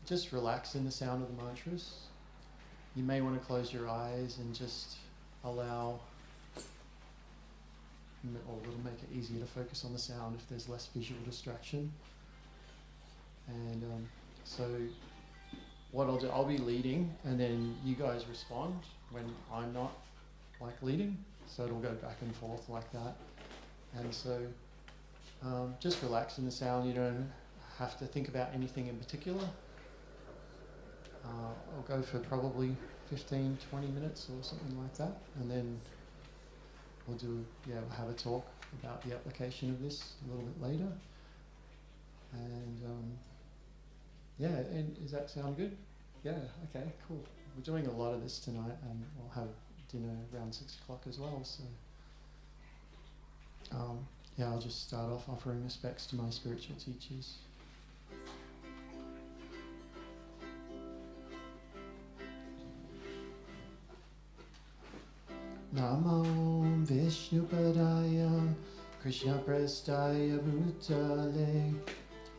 just relax in the sound of the mantras. You may want to close your eyes and just allow, or it'll make it easier to focus on the sound if there's less visual distraction. And so what I'll do, I'll be leading and then you guys respond when I'm not leading. So it'll go back and forth like that. And so just relax in the sound. You don't have to think about anything in particular. I'll go for probably 15, 20 minutes or something like that. And then we'll have a talk about the application of this a little bit later. And and does that sound good? Yeah, okay, cool. We're doing a lot of this tonight and we'll have dinner around 6 o'clock as well. So I'll just start off offering respects to my spiritual teachers. Namo Vishnupadaya Krishna Prestaya Bhutale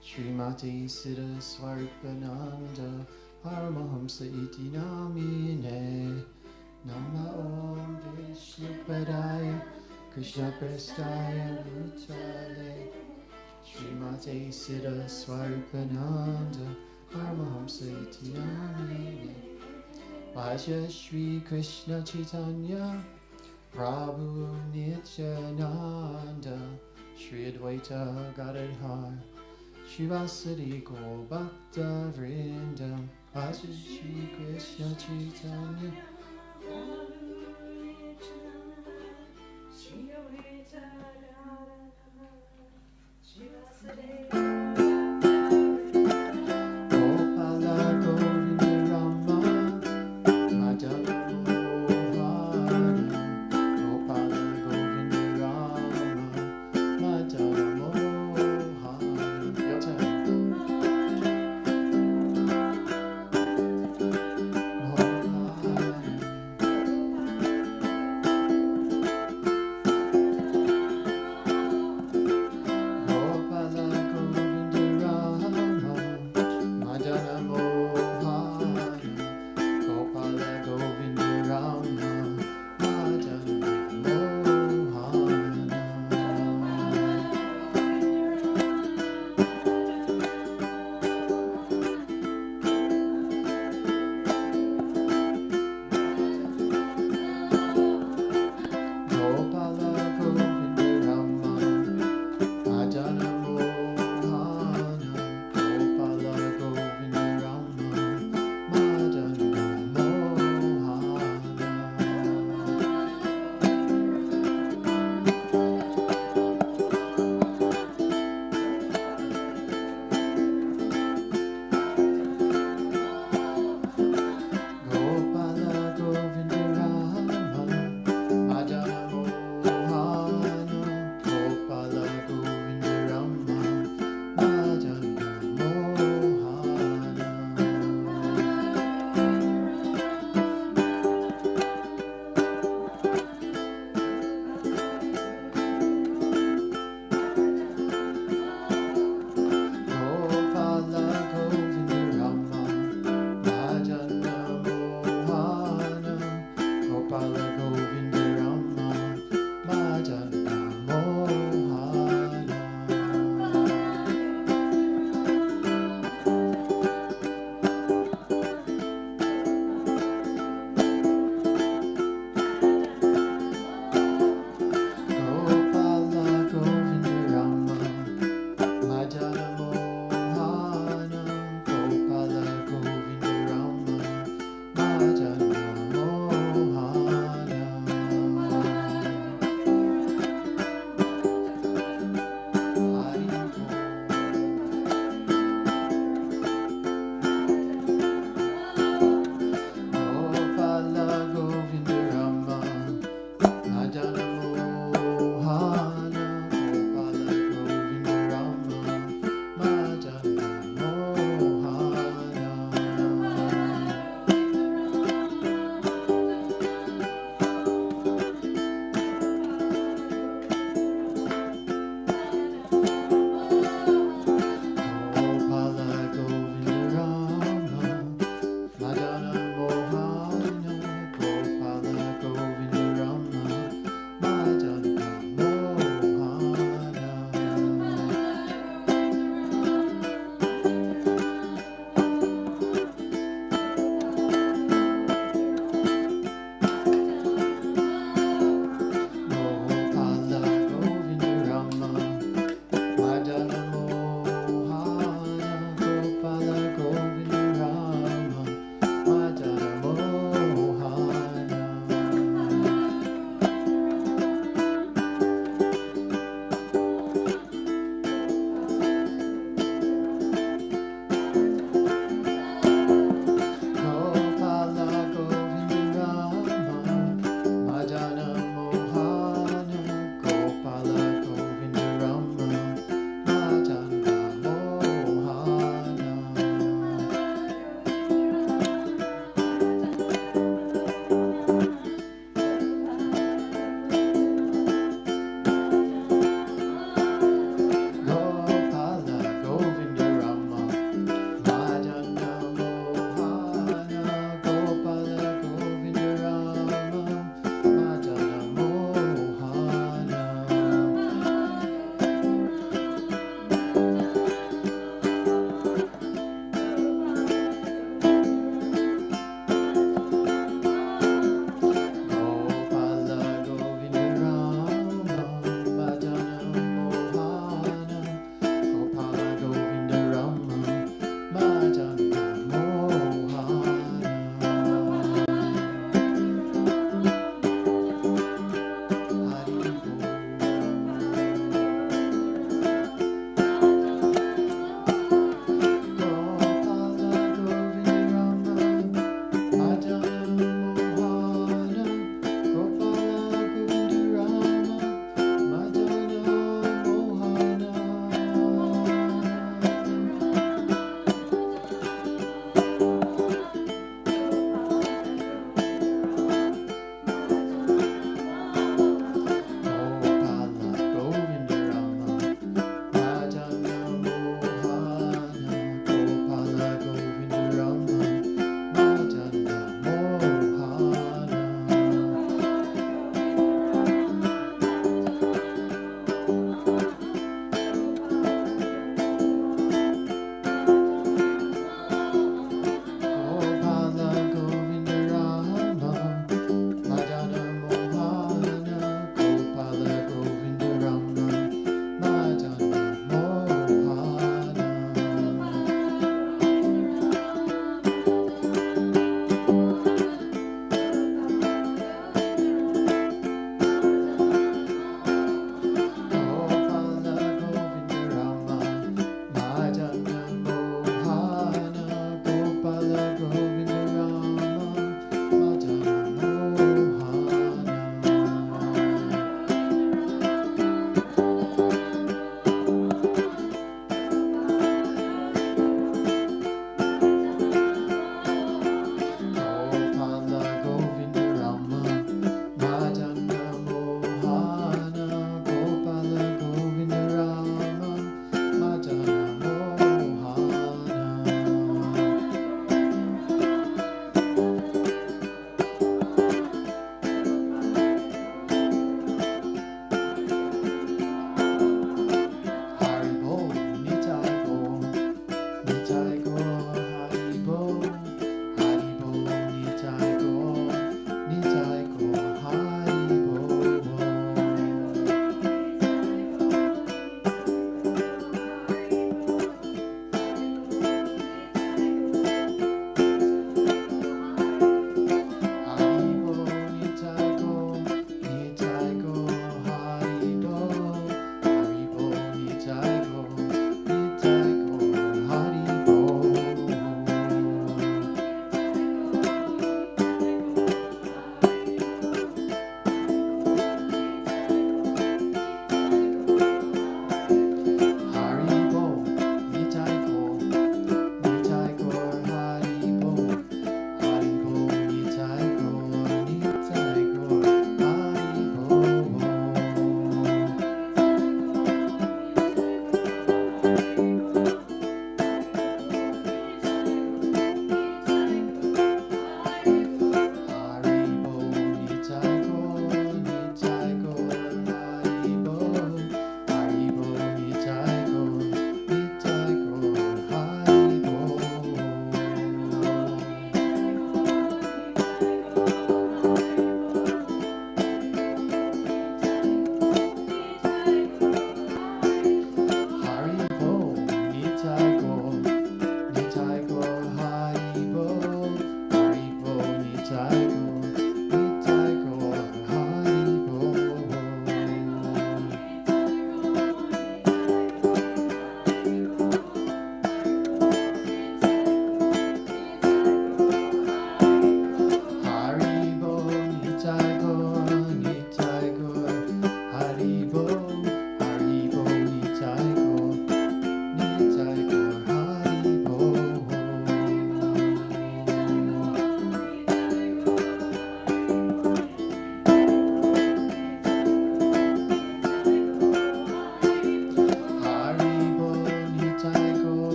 Srimati Siddha Swarupananda Paramahamsa Iti Namine Namo Vishnupadaya Krishna Prestaya Bhutale Srimati Siddha Swarupananda Paramahamsa Iti Namine Vaja Shri Krishna Chaitanya Prabhu Nityananda Shri Advaita Gadadhar Shivasadi Gaur Bhakta Vrindam Vaja Shri Krishna Chaitanya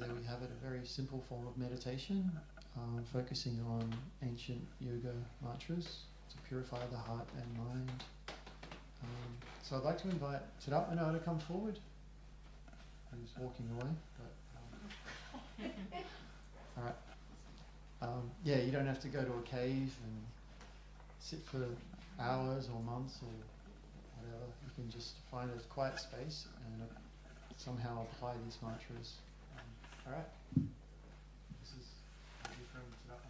there we have it, a very simple form of meditation, focusing on ancient yoga mantras to purify the heart and mind. So I'd like to invite Siddhartha to come forward. He's walking away, but all right. Yeah, you don't have to go to a cave and sit for hours or months or whatever. You can just find a quiet space and somehow apply these mantras. All right. This is from Siddhartha.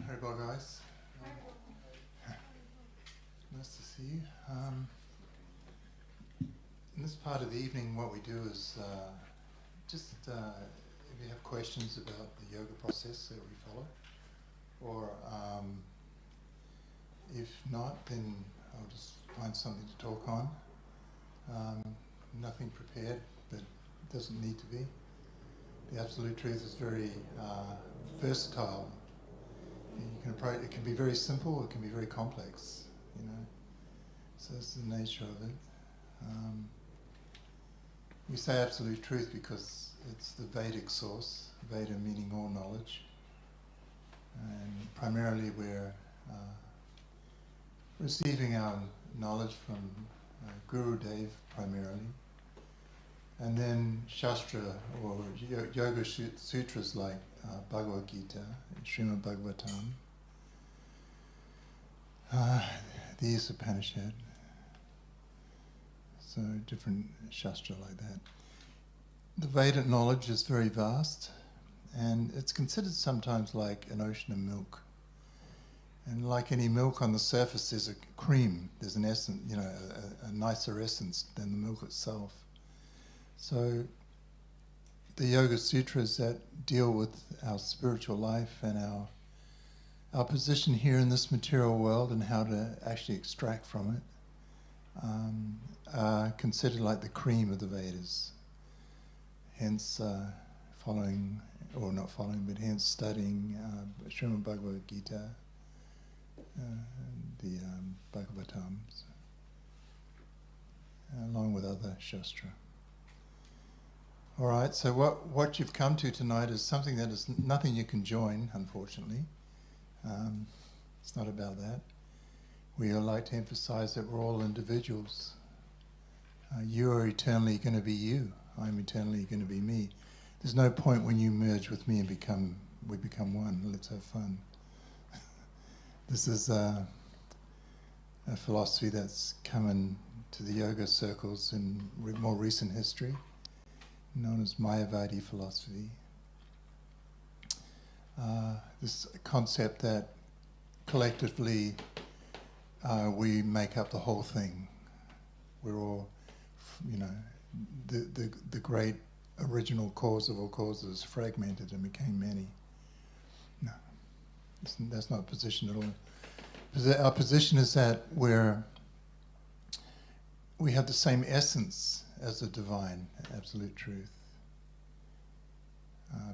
Hey, bye guys. Nice to see you. In this part of the evening, what we do is if you have questions about the yoga process that we follow, or if not, then I'll just find something to talk on. Nothing prepared, but it doesn't need to be. The Absolute Truth is very versatile. You can approach, it can be very simple, it can be very complex, you know. So that's the nature of it. We say Absolute Truth because it's the Vedic source, Veda meaning all knowledge. And primarily we're receiving our knowledge from Guru Dev primarily. And then Shastra or Yoga Sutras like Bhagavad Gita, Srimad Bhagavatam, the Upanishad, so different Shastra like that. The Vedic knowledge is very vast, and it's considered sometimes like an ocean of milk. And like any milk on the surface, there's a cream, there's an essence, you know, a nicer essence than the milk itself. So the Yoga Sutras that deal with our spiritual life and our position here in this material world and how to actually extract from it are considered like the cream of the Vedas. Hence following, or not following, but hence studying Srimad Bhagavad Gita, the Bhagavatams, along with other Shastra. All right, so what you've come to tonight is something that is nothing you can join, unfortunately. It's not about that. We like to emphasize that we're all individuals. You are eternally going to be you. I'm eternally going to be me. There's no point when you merge with me and we become one. Let's have fun. This is a philosophy that's come into the yoga circles in more recent history, known as Mayavadi philosophy. This concept that collectively we make up the whole thing. We're all, you know, the great original cause of all causes fragmented and became many. No, that's not a position at all. Our position is that we have the same essence as the divine, absolute truth.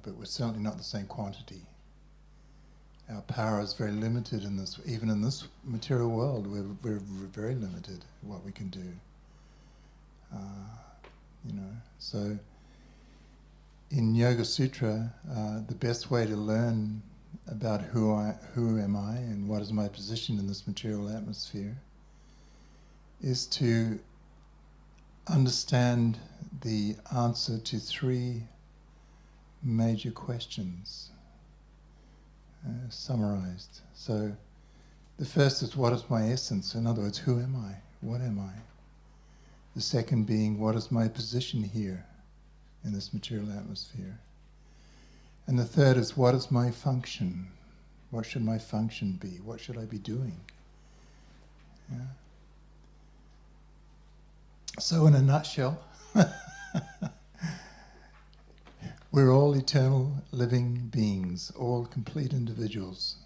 But we're certainly not the same quantity. Our power is very limited in this, even in this material world. We're very limited in what we can do. You know, so in Yoga Sutra, the best way to learn about who am I and what is my position in this material atmosphere is to understand the answer to three major questions, summarized. So the first is, what is my essence? In other words, who am I? What am I? The second being, what is my position here in this material atmosphere? And the third is, what is my function? What should my function be? What should I be doing? Yeah. So in a nutshell, we're all eternal living beings, all complete individuals.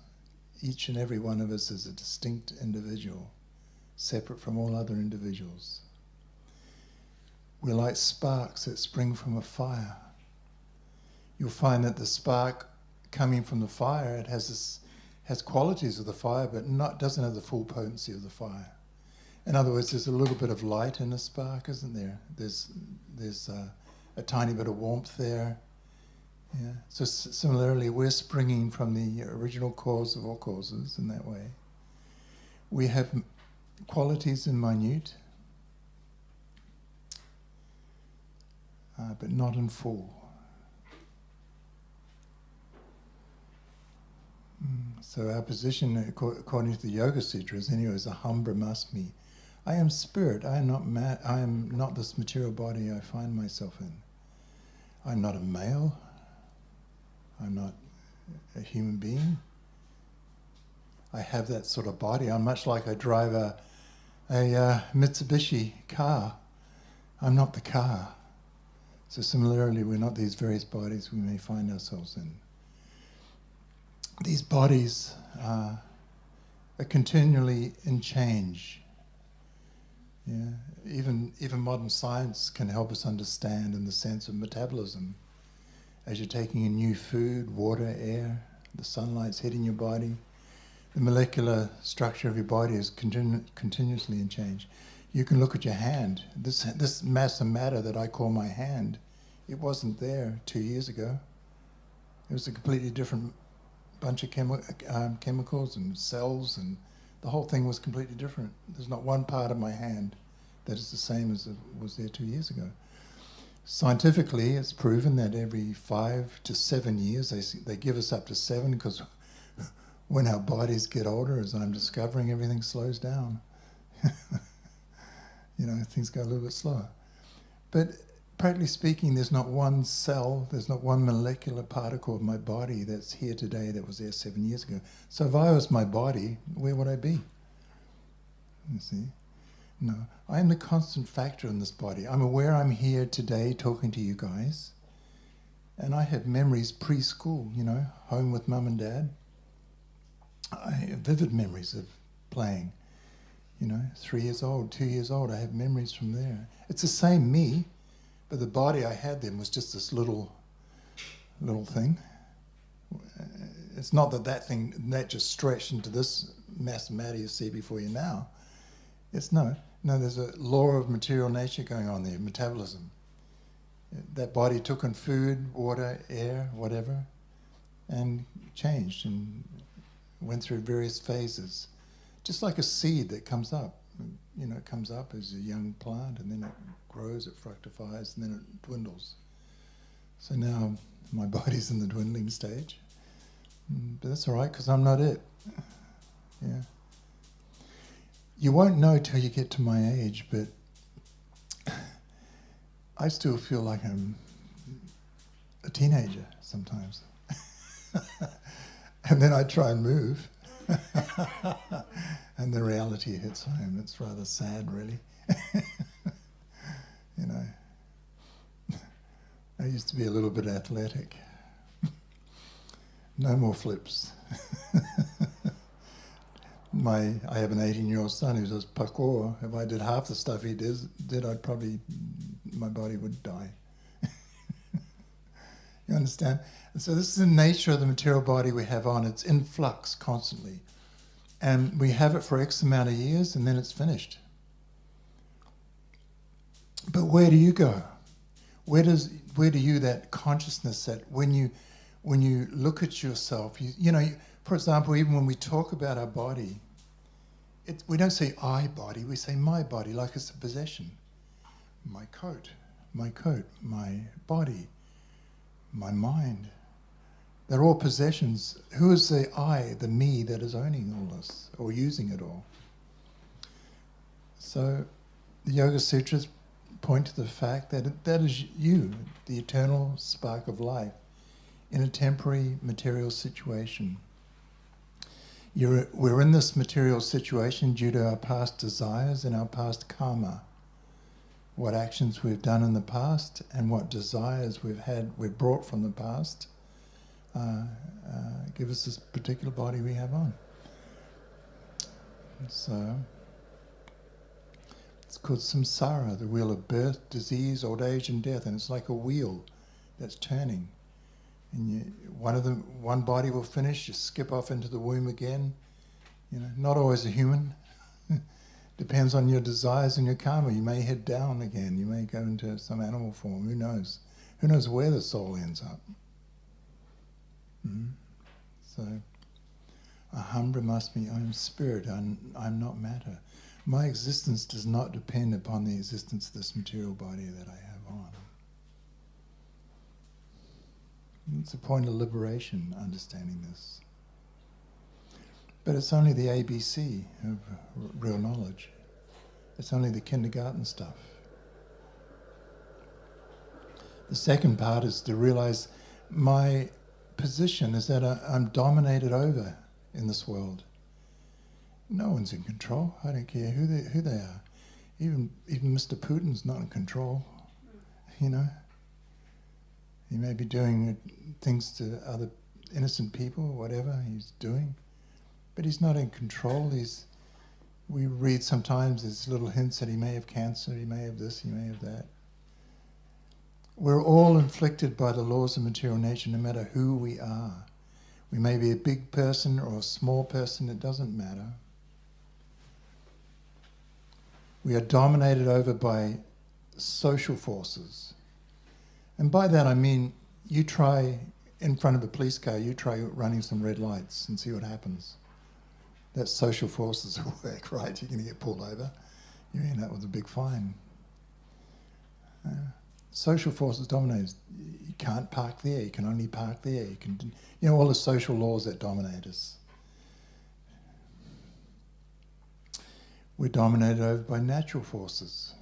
Each and every one of us is a distinct individual, separate from all other individuals. We're like sparks that spring from a fire. You'll find that the spark coming from the fire, it has qualities of the fire, but doesn't have the full potency of the fire. In other words, there's a little bit of light in the spark, isn't there? There's a tiny bit of warmth there. Yeah. So similarly, we're springing from the original cause of all causes in that way. We have qualities in minute, but not in full. So our position, according to the Yoga Sutras, anyway, is aham brahmasmi. I am spirit. I am not this material body I find myself in. I'm not a male. I'm not a human being. I have that sort of body. I'm much like I drive a Mitsubishi car. I'm not the car. So similarly, we're not these various bodies we may find ourselves in. These bodies are continually in change. Yeah, even modern science can help us understand in the sense of metabolism. As you're taking in new food, water, air, the sunlight's hitting your body, the molecular structure of your body is continuously in change. You can look at your hand. This mass of matter that I call my hand, it wasn't there 2 years ago. It was a completely different bunch of chemicals and cells, and the whole thing was completely different. There's not one part of my hand that is the same as it was there 2 years ago. Scientifically, it's proven that every 5 to 7 years, they give us up to 7, because when our bodies get older, as I'm discovering, everything slows down. You know, things go a little bit slower. But practically speaking, there's not one cell, there's not one molecular particle of my body that's here today that was there 7 years ago. So if I was my body, where would I be? You see? No, I am the constant factor in this body. I'm aware I'm here today talking to you guys. And I have memories preschool, you know, home with mum and dad. I have vivid memories of playing. You know, 3 years old, 2 years old, I have memories from there. It's the same me, but the body I had then was just this little thing. It's not that just stretched into this mass of matter you see before you now. It's no, there's a law of material nature going on there, metabolism. That body took in food, water, air, whatever, and changed and went through various phases. Just like a seed that comes up. You know, it comes up as a young plant, and then it grows, it fructifies, and then it dwindles. So now my body's in the dwindling stage. But that's all right, because I'm not it. Yeah. You won't know till you get to my age, but I still feel like I'm a teenager sometimes. And then I try and move. And the reality hits home. It's rather sad, really. You know, I used to be a little bit athletic. No more flips. I have an 18-year-old son who does parkour. If I did half the stuff he did, my body would die. You understand? And so this is the nature of the material body we have on. It's in flux constantly. And we have it for X amount of years, and then it's finished. But where do you go? Where do you, that consciousness, that when you look at yourself, you know, for example, even when we talk about our body, we don't say I body, we say my body, like it's a possession. My coat, my body, my mind. They're all possessions. Who is the I, the me, that is owning all this, or using it all? So the Yoga Sutras point to the fact that that is you, the eternal spark of life, in a temporary material situation. We're in this material situation due to our past desires and our past karma. What actions we've done in the past and what desires we've brought from the past give us this particular body we have on. So it's called samsara, the wheel of birth, disease, old age, and death, and it's like a wheel that's turning. And one body will finish, you skip off into the womb again. You know, not always a human. Depends on your desires and your karma. You may head down again. You may go into some animal form. Who knows? Who knows where the soul ends up? So, aham brahmasmi, I am spirit. I'm not matter. My existence does not depend upon the existence of this material body that I have on. It's a point of liberation, understanding this. But it's only the ABC of real knowledge. It's only the kindergarten stuff. The second part is to realize my position is that I'm dominated over in this world. No one's in control. I don't care who they are. Even Mr. Putin's not in control. You know, he may be doing things to other innocent people, whatever he's doing, but he's not in control. We read sometimes there's little hints that he may have cancer, he may have this, he may have that. We're all inflicted by the laws of material nature, no matter who we are. We may be a big person or a small person, it doesn't matter. We are dominated over by social forces. And by that I mean, you try, in front of a police car, you try running some red lights and see what happens. That's social forces at work, right? You're going to get pulled over. You end up with a big fine. Social forces dominate. You can't park there. You can only park there. You know, all the social laws that dominate us. We're dominated over by natural forces.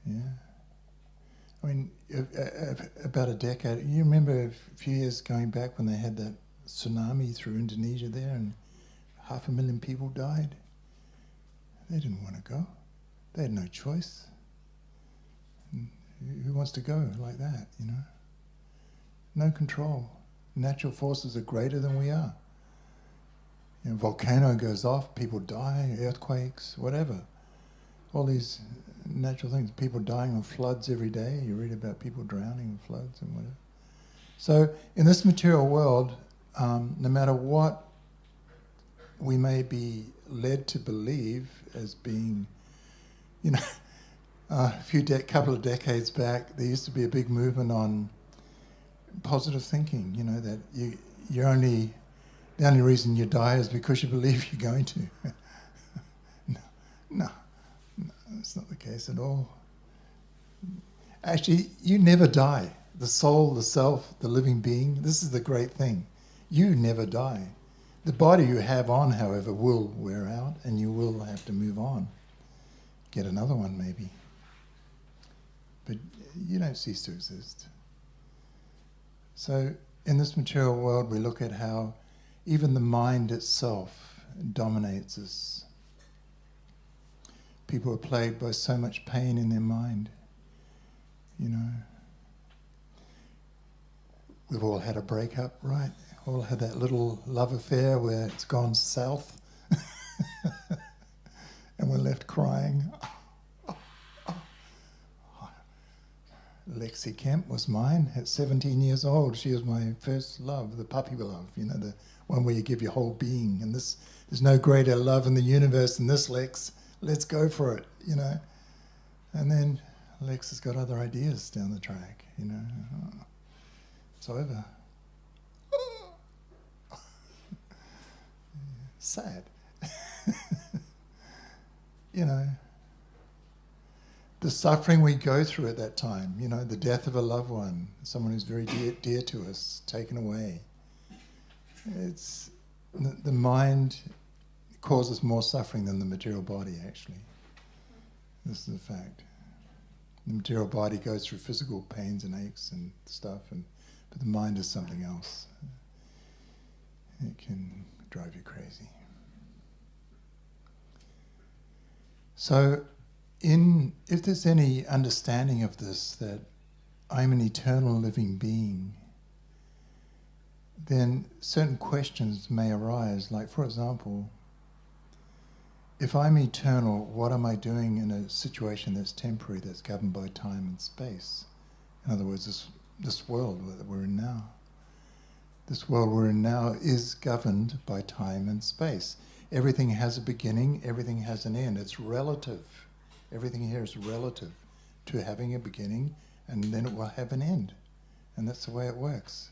Yeah. I mean, about a decade. You remember a few years going back when they had that tsunami through Indonesia there, and 500,000 people died. They didn't want to go. They had no choice. And who wants to go like that, you know? No control. Natural forces are greater than we are. You know, volcano goes off, people die, earthquakes, whatever. All these natural things. People dying of floods every day. You read about people drowning in floods and whatever. So in this material world, no matter what we may be led to believe as being, you know, couple of decades back, there used to be a big movement on positive thinking. You know, that the only reason you die is because you believe you're going to. No, that's not the case at all. Actually, you never die. The soul, the self, the living being. This is the great thing. You never die. The body you have on, however, will wear out and you will have to move on. Get another one maybe. But you don't cease to exist. So in this material world we look at how even the mind itself dominates us. People are plagued by so much pain in their mind. You know, we've all had a breakup, right? All had that little love affair where it's gone south and we're left crying. Lexi Kemp was mine at 17 years old. She was my first love, the puppy love, you know, the one where you give your whole being. And there's no greater love in the universe than this, Lex. Let's go for it, you know. And then Lex has got other ideas down the track, you know. It's over. Sad. You know, the suffering we go through at that time, you know, the death of a loved one, someone who's very dear to us, taken away. It's the mind causes more suffering than the material body, actually. This is a fact. The material body goes through physical pains and aches and stuff, but the mind is something else. It can drive you crazy. So, if there's any understanding of this, that I'm an eternal living being, then certain questions may arise. Like, for example, if I'm eternal, what am I doing in a situation that's temporary, that's governed by time and space? In other words, this world that we're in now. This world we're in now is governed by time and space. Everything has a beginning, everything has an end. It's relative. Everything here is relative to having a beginning, and then it will have an end. And that's the way it works.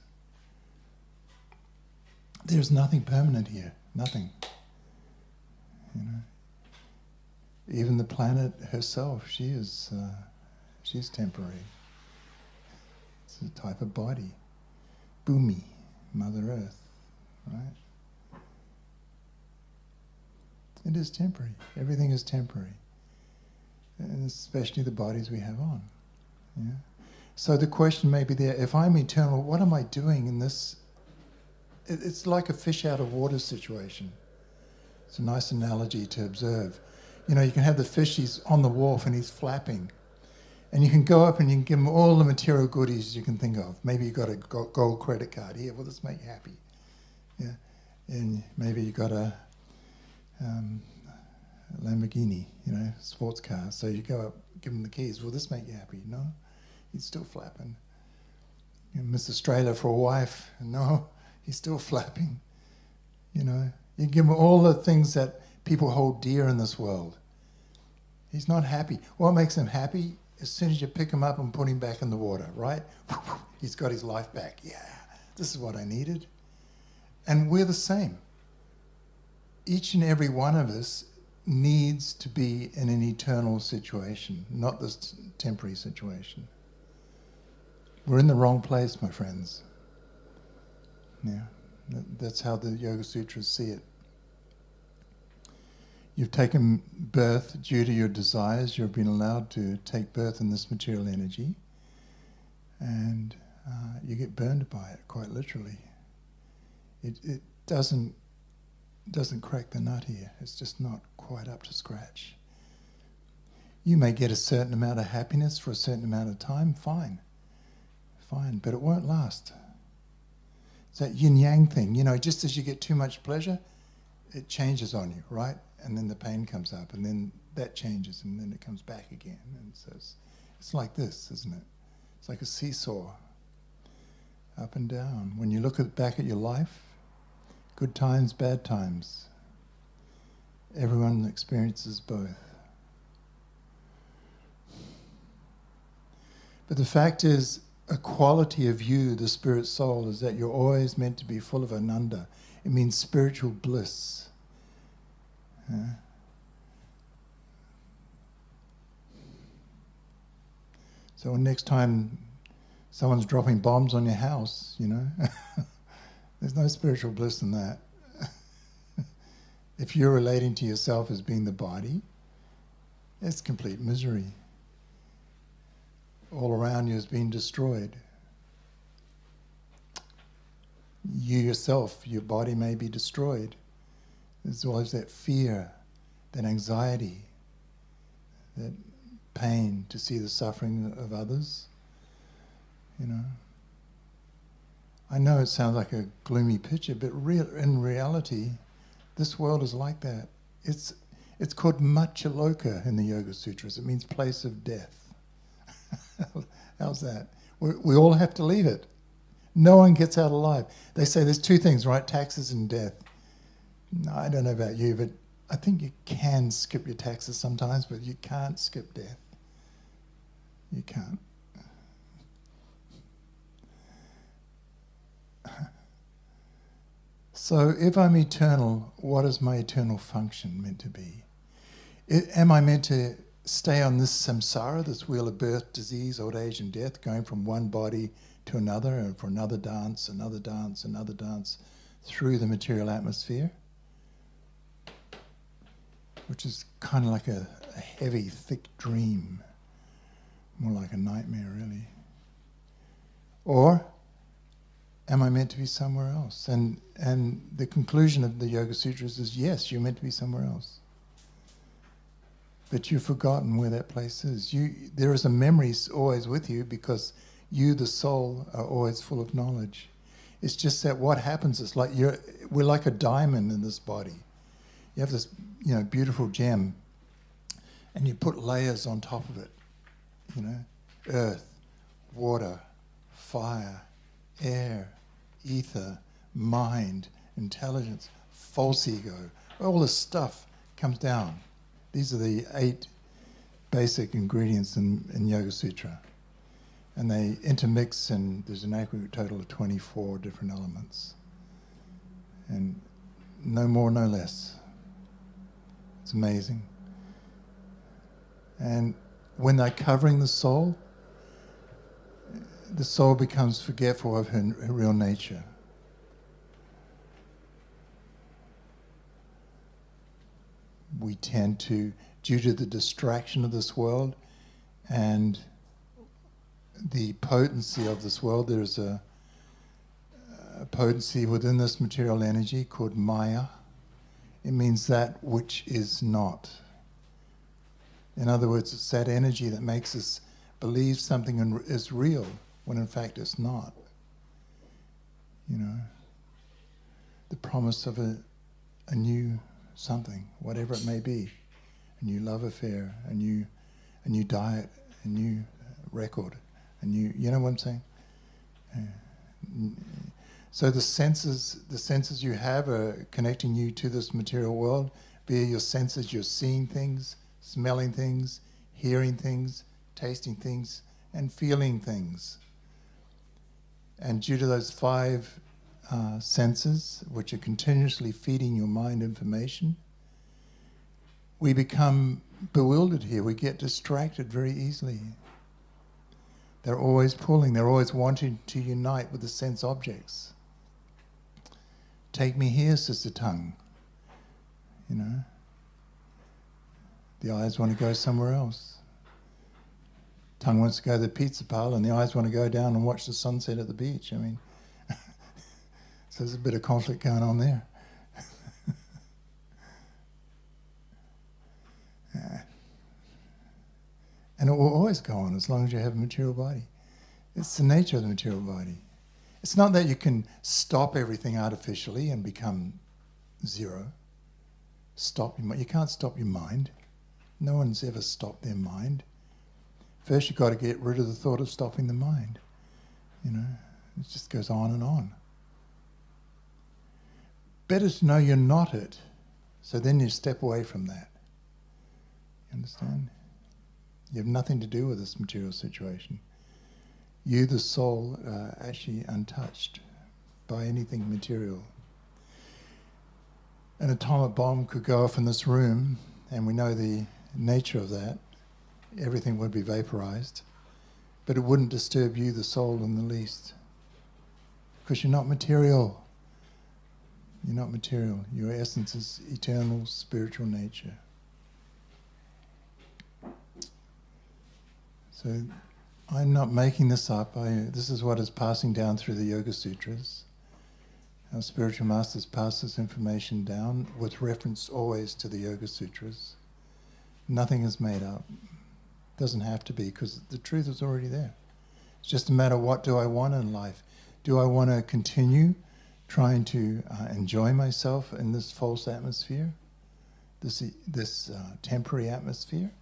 There's nothing permanent here. Nothing. You know. Even the planet herself, she's temporary. It's a type of body. Bhumi, Mother Earth, right? It is temporary. Everything is temporary. And especially the bodies we have on. Yeah? So the question may be there, if I'm eternal, what am I doing in this? It's like a fish out of water situation. It's a nice analogy to observe. You know, you can have the fish, he's on the wharf and he's flapping. And you can go up and you can give him all the material goodies you can think of. Maybe you've got a gold credit card. Here, will this make you happy? Yeah. And maybe you've got a Lamborghini, you know, sports car. So you go up, give him the keys. Will this make you happy? No. He's still flapping. You Miss Australia for a wife. No. He's still flapping. You know. You give him all the things that people hold dear in this world. He's not happy. What makes him happy? As soon as you pick him up and put him back in the water, right? He's got his life back. Yeah, this is what I needed. And we're the same. Each and every one of us needs to be in an eternal situation, not this temporary situation. We're in the wrong place, my friends. Yeah, that's how the Yoga Sutras see it. You've taken birth due to your desires. You've been allowed to take birth in this material energy, and you get burned by it, quite literally. It doesn't crack the nut here. It's just not quite up to scratch. You may get a certain amount of happiness for a certain amount of time, fine, but it won't last. It's that yin-yang thing, you know, just as you get too much pleasure, it changes on you, right? And then the pain comes up, and then that changes, and then it comes back again. And so it's like this, isn't it? It's like a seesaw, up and down. When you look back at your life, good times, bad times, everyone experiences both. But the fact is, a quality of you, the spirit soul, is that you're always meant to be full of ananda. It means spiritual bliss. So next time someone's dropping bombs on your house, you know, there's no spiritual bliss in that. If you're relating to yourself as being the body, it's complete misery. All around you is being destroyed. You yourself, your body may be destroyed. There's always that fear, that anxiety, that pain to see the suffering of others, you know. I know it sounds like a gloomy picture, but in reality, this world is like that. It's called Maccaloka in the Yoga Sutras. It means place of death. How's that? We all have to leave it. No one gets out alive. They say there's two things, right? Taxes and death. No, I don't know about you, but I think you can skip your taxes sometimes, but you can't skip death. You can't. So if I'm eternal, what is my eternal function meant to be? Am I meant to stay on this samsara, this wheel of birth, disease, old age and death, going from one body to another, and for another dance, another dance, another dance, through the material atmosphere? Which is kind of like a a heavy, thick dream, more like a nightmare, really? Or am I meant to be somewhere else? And the conclusion of the Yoga Sutras is, yes, you're meant to be somewhere else. But you've forgotten where that place is. There is a memory always with you, because you, the soul, are always full of knowledge. It's just that what happens is we're like a diamond in this body. You have this, beautiful gem, and you put layers on top of it. Earth, water, fire, air, ether, mind, intelligence, false ego. All this stuff comes down. These are the 8 basic ingredients in Yoga Sutra. And they intermix, and there's an aggregate total of 24 different elements. And no more, no less. It's amazing. And when they're covering the soul becomes forgetful of her real nature. We tend to, due to the distraction of this world and the potency of this world, there's a potency within this material energy called Maya. It means that which is not. In other words, it's that energy that makes us believe something is real when in fact it's not. The promise of a new something, whatever it may be, a new love affair, a new diet, a new record, you know what I'm saying? So the senses you have are connecting you to this material world. Via your senses, you're seeing things, smelling things, hearing things, tasting things, and feeling things. And due to those 5 senses, which are continuously feeding your mind information, we become bewildered here. We get distracted very easily. They're always pulling, they're always wanting to unite with the sense objects. Take me here, says the tongue. The eyes want to go somewhere else. Tongue wants to go to the pizza parlor, and the eyes want to go down and watch the sunset at the beach. So there's a bit of conflict going on there. And it will always go on as long as you have a material body. It's the nature of the material body. It's not that you can stop everything artificially and become zero. You can't stop your mind. No one's ever stopped their mind. First you've got to get rid of the thought of stopping the mind. It just goes on and on. Better to know you're not it, so then you step away from that. You understand? You have nothing to do with this material situation. You, the soul, are actually untouched by anything material. An atomic bomb could go off in this room, and we know the nature of that. Everything would be vaporized, but it wouldn't disturb you, the soul, in the least, because you're not material. You're not material. Your essence is eternal, spiritual nature. So I'm not making this up. This is what is passing down through the Yoga Sutras. Our spiritual masters pass this information down with reference always to the Yoga Sutras. Nothing is made up. Doesn't have to be, because the truth is already there. It's just a matter of what do I want in life. Do I want to continue trying to enjoy myself in this false atmosphere, this temporary atmosphere?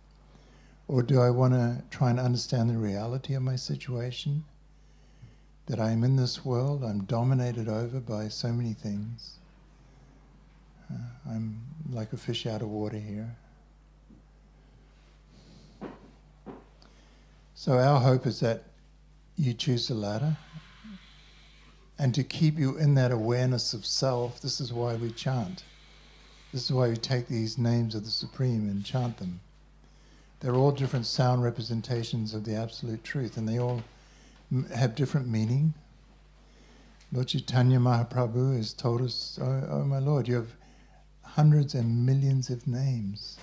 Or do I want to try and understand the reality of my situation? That I am in this world, I'm dominated over by so many things. I'm like a fish out of water here. So our hope is that you choose the latter. And to keep you in that awareness of self, this is why we chant. This is why we take these names of the Supreme and chant them. They're all different sound representations of the Absolute Truth, and they all have different meaning. Lord Chaitanya Mahaprabhu has told us, oh my Lord, you have hundreds and millions of names.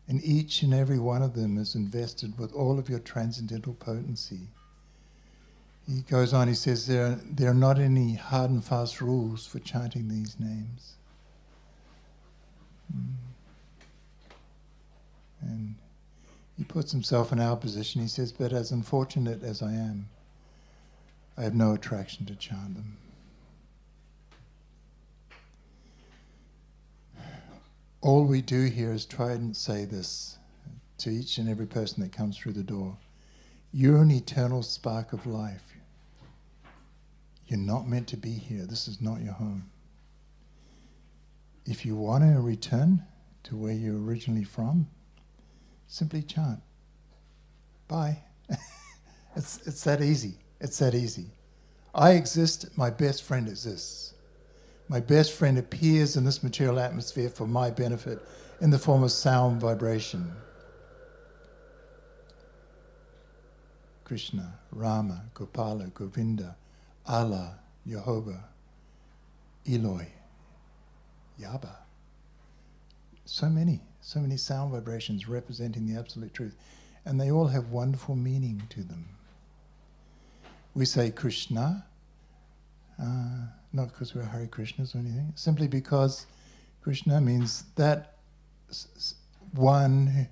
And each and every one of them is invested with all of your transcendental potency. He goes on, he says, there are not any hard and fast rules for chanting these names. And he puts himself in our position. He says, but as unfortunate as I am, I have no attraction to chant them. All we do here is try and say this to each and every person that comes through the door. You're an eternal spark of life. You're not meant to be here. This is not your home. If you want to return to where you're originally from, simply chant. Bye. It's that easy. It's that easy. I exist, my best friend exists. My best friend appears in this material atmosphere for my benefit in the form of sound vibration. Krishna, Rama, Gopala, Govinda, Allah, Jehovah, Eloi, Yaba. So many sound vibrations representing the absolute truth. And they all have wonderful meaning to them. We say Krishna, not because we're Hare Krishnas or anything, simply because Krishna means that one,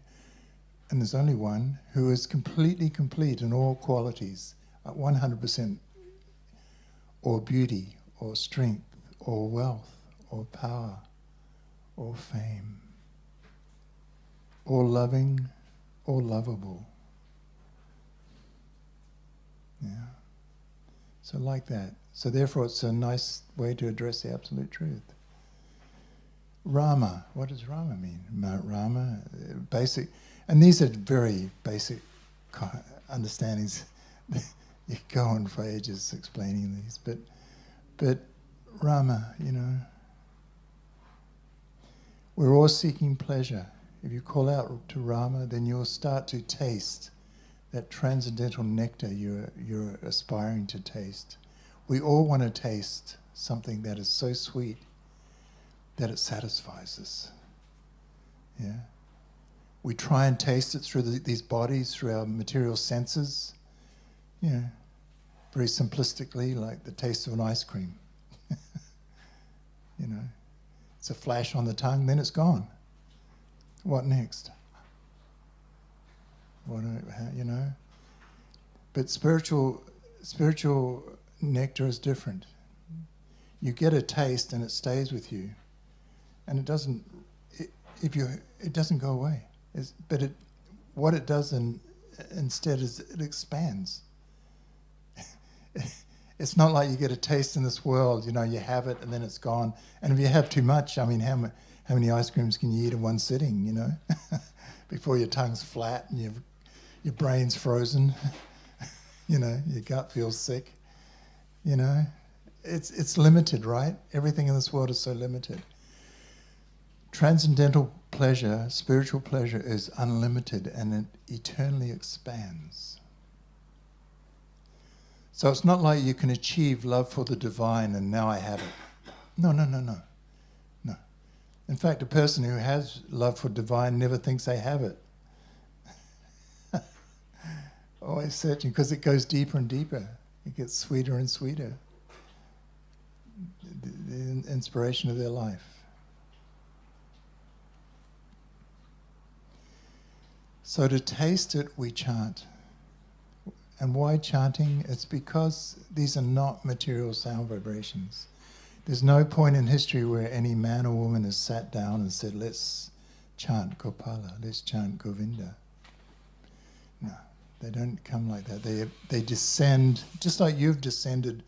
and there's only one, who is completely complete in all qualities, 100%, or beauty, or strength, or wealth, or power, or fame, or loving, or lovable. Yeah. So like that. So therefore it's a nice way to address the absolute truth. Rama, what does Rama mean? Rama, basic, and these are very basic understandings. You go on for ages explaining these, but Rama, you know, we're all seeking pleasure. If you call out to Rama, then you'll start to taste that transcendental nectar you're aspiring to taste. We all want to taste something that is so sweet that it satisfies us. Yeah. We try and taste it through these bodies, through our material senses. You know, very simplistically, like the taste of an ice cream. You know, it's a flash on the tongue, then it's gone. What next? What, you know? But spiritual nectar is different. You get a taste and it stays with you, and it doesn't go away. What it does instead is it expands. It's not like you get a taste in this world, you know, you have it and then it's gone. And if you have too much, I mean, how many ice creams can you eat in one sitting, you know? Before your tongue's flat and your brain's frozen, you know, your gut feels sick, you know? It's limited, right? Everything in this world is so limited. Transcendental pleasure, spiritual pleasure is unlimited and it eternally expands. So it's not like you can achieve love for the divine and now I have it. No. In fact, a person who has love for divine never thinks they have it. Always searching, because it goes deeper and deeper. It gets sweeter and sweeter. The inspiration of their life. So to taste it, we chant. And why chanting? It's because these are not material sound vibrations. There's no point in history where any man or woman has sat down and said, let's chant Gopala, let's chant Govinda. No, they don't come like that. They descend, just like you've descended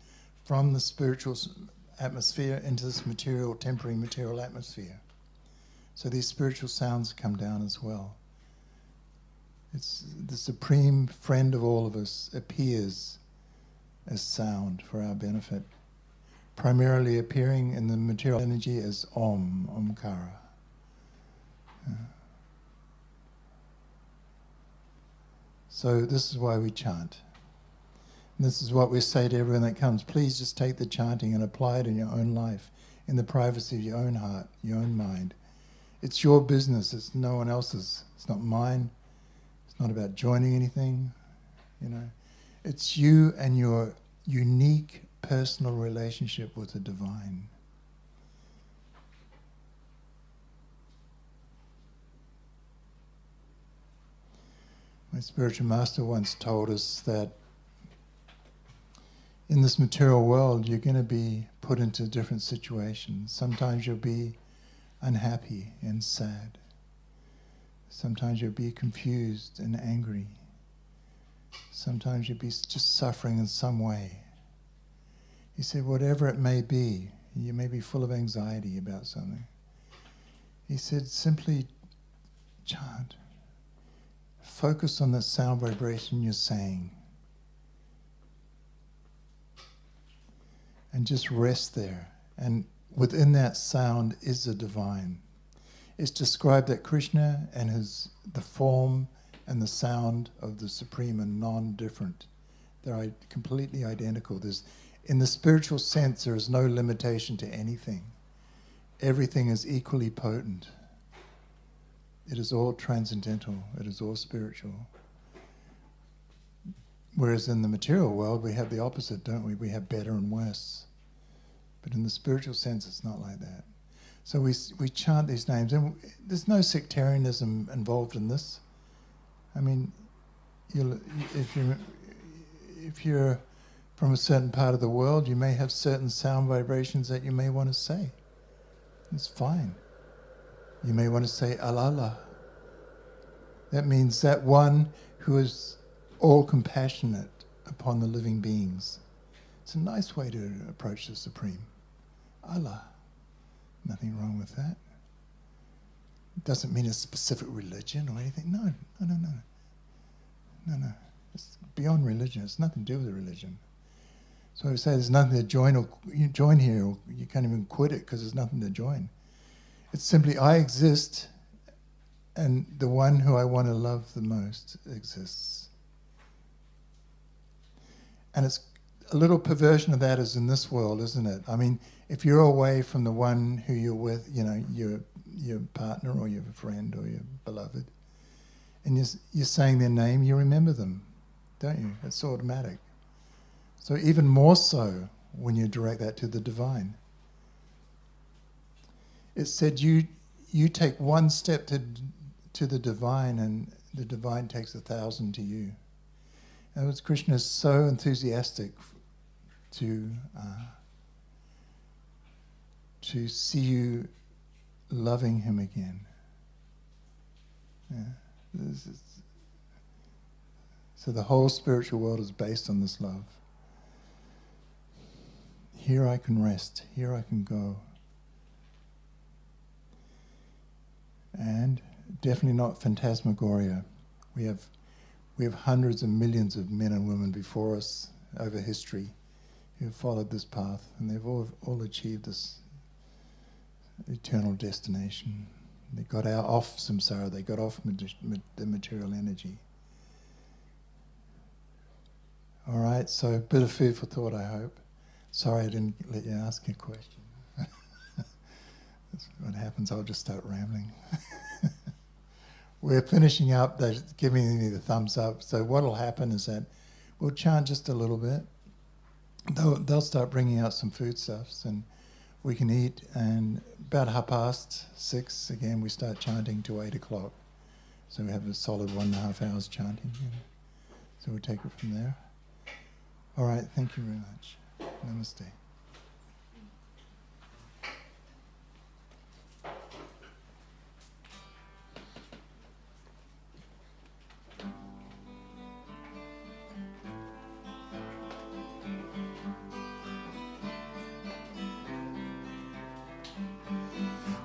from the spiritual atmosphere into this temporary material atmosphere. So these spiritual sounds come down as well. It's the supreme friend of all of us appears as sound for our benefit, primarily appearing in the material energy as Om, Omkara. So this is why we chant. And this is what we say to everyone that comes. Please just take the chanting and apply it in your own life, in the privacy of your own heart, your own mind. It's your business. It's no one else's. It's not mine. It's not about joining anything. You know, it's you and your unique personal relationship with the divine. My spiritual master once told us that in this material world, you're going to be put into different situations. Sometimes you'll be unhappy and sad. Sometimes you'll be confused and angry. Sometimes you'll be just suffering in some way. He said, whatever it may be, you may be full of anxiety about something. He said, simply chant. Focus on the sound vibration you're saying. And just rest there. And within that sound is the divine. It's described that Krishna and the form and the sound of the Supreme are non-different. They're completely identical. In the spiritual sense, there is no limitation to anything. Everything is equally potent. It is all transcendental. It is all spiritual. Whereas in the material world, we have the opposite, don't we? We have better and worse. But in the spiritual sense, it's not like that. So we chant these names, and there's no sectarianism involved in this. I mean, if you're from a certain part of the world, you may have certain sound vibrations that you may want to say. It's fine. You may want to say alala. That means that one who is all compassionate upon the living beings. It's a nice way to approach the Supreme. Allah. Nothing wrong with that. It doesn't mean a specific religion or anything. No. It's beyond religion. It's nothing to do with the religion. So I say there's nothing to join, or you join here, or you can't even quit it because there's nothing to join. It's simply I exist, and the one who I want to love the most exists. And it's a little perversion of that is in this world, isn't it? I mean, if you're away from the one who you're with, you know, your partner or your friend or your beloved, and you're saying their name, you remember them, don't you? It's automatic. So even more so when you direct that to the divine. It said you take one step to the divine, and the divine takes 1,000 to you. In other words, Krishna is so enthusiastic to see you loving him again. Yeah. So the whole spiritual world is based on this love. Here I can rest, here I can go. And definitely not phantasmagoria. We have hundreds of millions of men and women before us over history who have followed this path, and they've all achieved this eternal destination. They got out off samsara, they got off the material energy. All right, so a bit of food for thought, I hope. Sorry I didn't let you ask a question. That's what happens, I'll just start rambling. We're finishing up, they're giving me the thumbs up. So what'll happen is that we'll chant just a little bit. They'll start bringing out some foodstuffs and we can eat, and about 6:30, again, we start chanting to 8 o'clock. So we have a solid 1.5 hours chanting. You know. So we'll take it from there. All right, thank you very much. Namaste.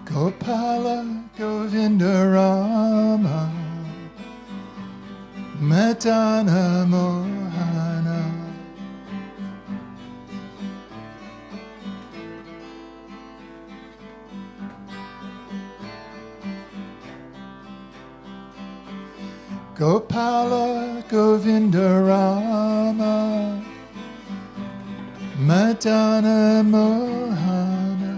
Gopala Govinda Rama Matana Mohana Gopala Govinda Rama Matana Mohana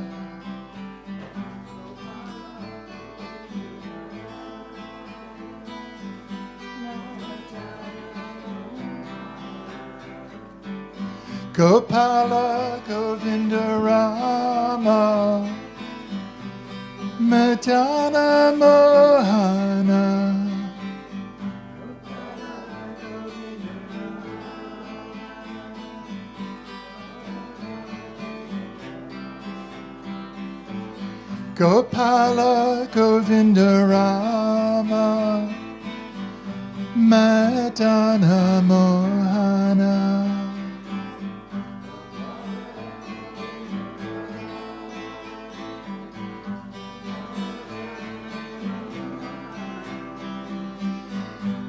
Gopala Govinda Rama Madana Mohana Gopala Govinda Rama Madana Mohana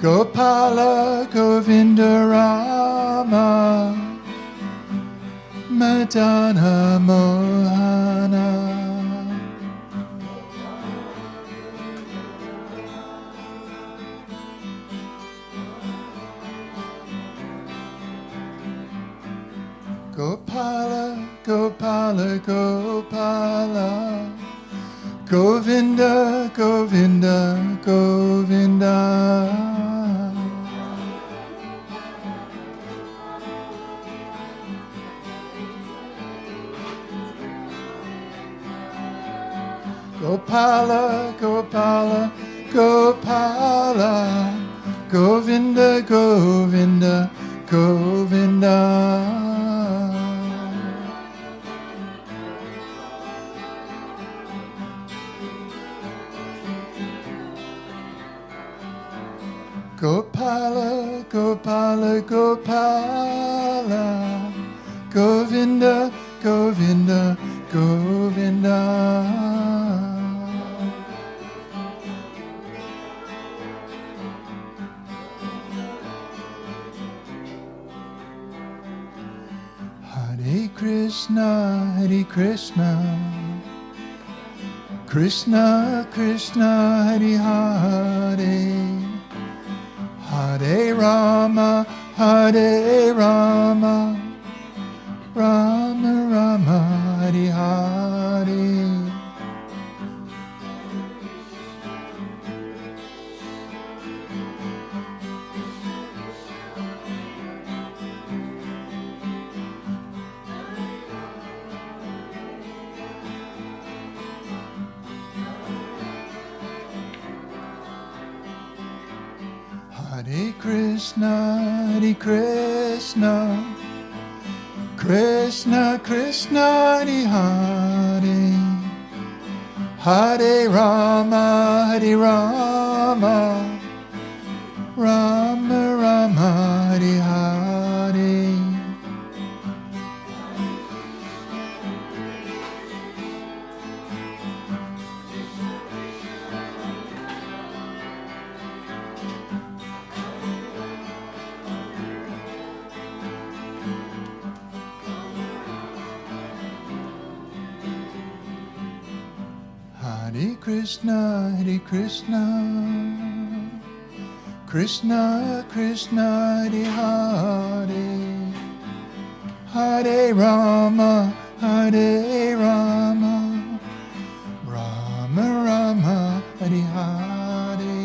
Gopala Govinda Rama Madana Mohana Gopala, Gopala, Gopala, Govinda, Govinda, Govinda. Gopala, Gopala, Gopala, Govinda, Govinda, Govinda. Gopala, Gopala, Gopala, Govinda, Govinda, Govinda. Hare Krishna, Hare Krishna, Krishna Krishna, Hare Hare, Hare Rama, Hare Rama, Rama Rama, Hare Hare. Hare Krishna, Hare Krishna, Krishna Krishna, Hare Hare, Hare Rama, Hare Rama, Rama Rama, Hare Hare. Hare Krishna, Hare Krishna, Krishna Krishna, Hare Hare, Hare Rama, Hare Rama, Rama Rama, Hare Hare.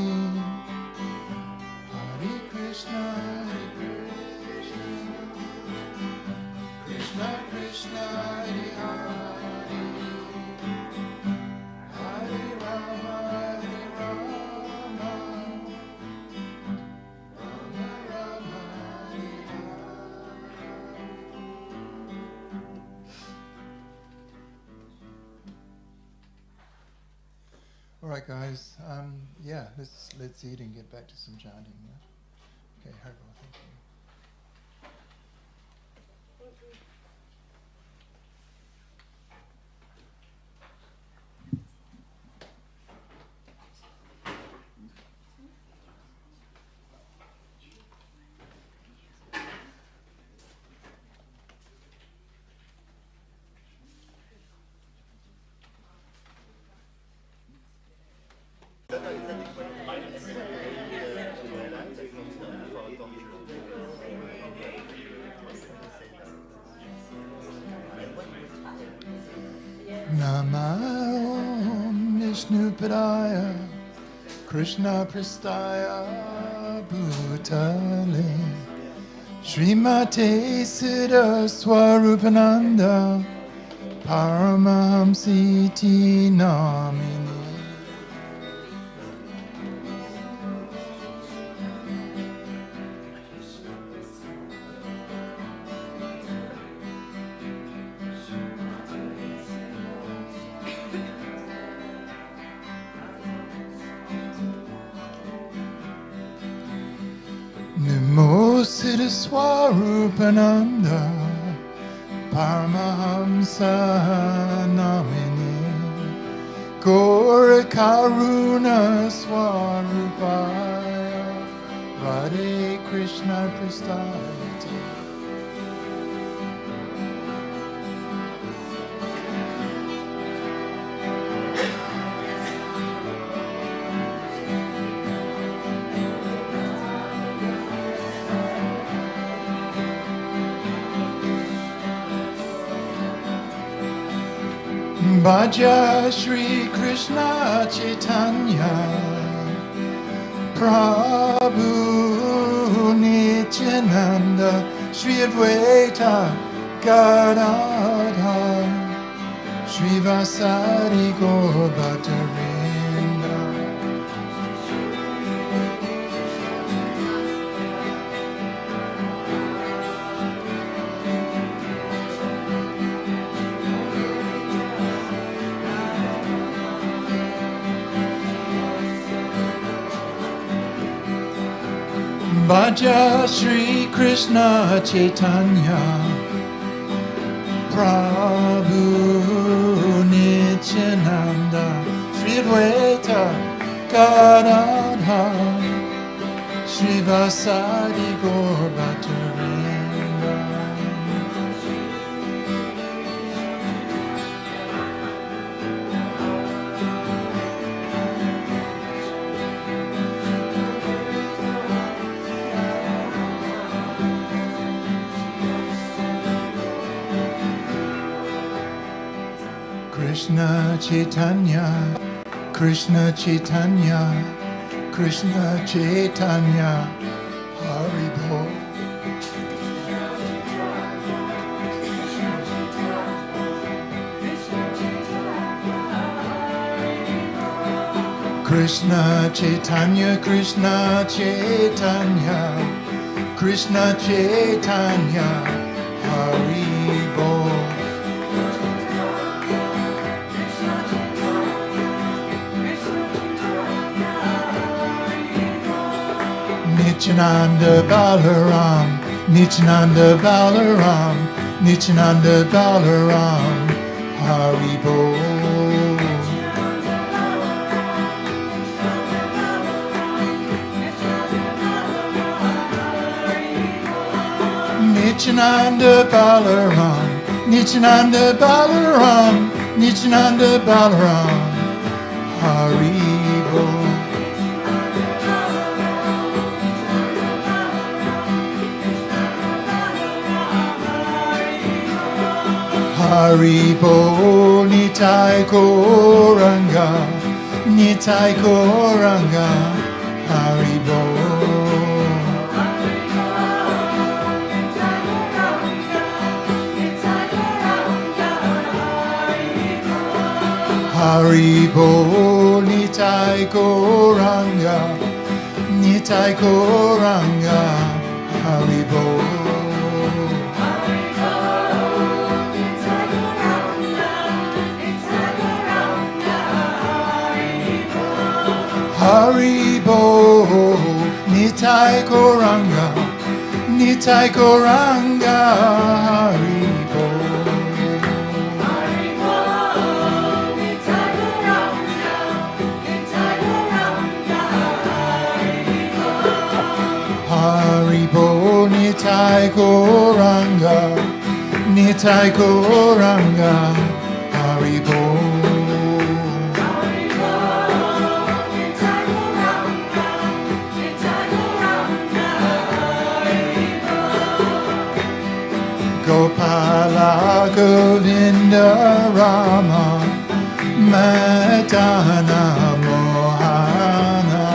Hare Krishna, Hare Krishna, Krishna Krishna, Hare Hare. All right, guys. Yeah, let's eat and get back to some chanting. Yeah? Okay, Haribol, thank you. Namah Vishnu Padaya Krishna Prastaya Bhutale Srimate Siddha Swarupananda Paramahamsiti Namini. Namo Siddha Swarupananda Paramahamsa Namini Gora Karuna Swarupaya Radhe Krishna Prasthayate. Bhaja Shri Krishna Chaitanya Prabhu Nityananda Shri Advaita Gadadhar Shri Vasari Gaur Bhattarinda. Bhaja Shri Krishna Chaitanya Prabhu Nityananda Shri Advaita Gadadhar Shri Vasari Gaur Bhattarinda. Krishna Chaitanya, Krishna Chaitanya, Krishna Chaitanya, Haribo. Krishna Chaitanya, Krishna Chaitanya, Krishna Chaitanya, Haribo. Nityananda Balaram, Nityananda Balaram, Nityananda Balaram, Haribo. Nityananda Balaram, Nityananda Balaram, Nityananda Balaram, Haribo. Haribo Nitai Gauranga, Nitai Gauranga, Haribo. Haribo Nitai Gauranga, Nitai Gauranga, Haribo. Haribo Nitai Gauranga, Nitai Gauranga, Haribo. Haribo Nitai Gauranga, Nitai Gauranga, Haribo. Gopala Govinda Rama Madana Mohana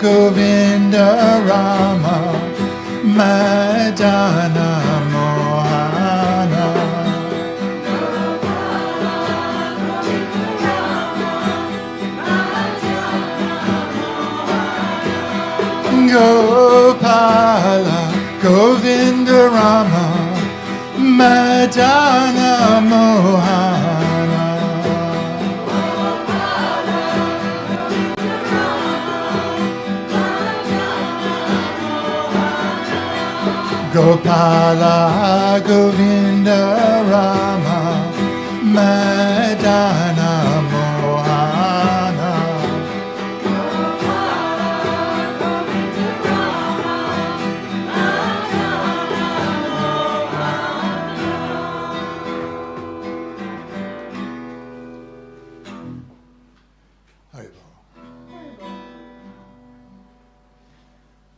Govinda Rama Madana Mohana Gopala Govinda Rama Madana Mohana Gopala Govinda Rama Madana Mohana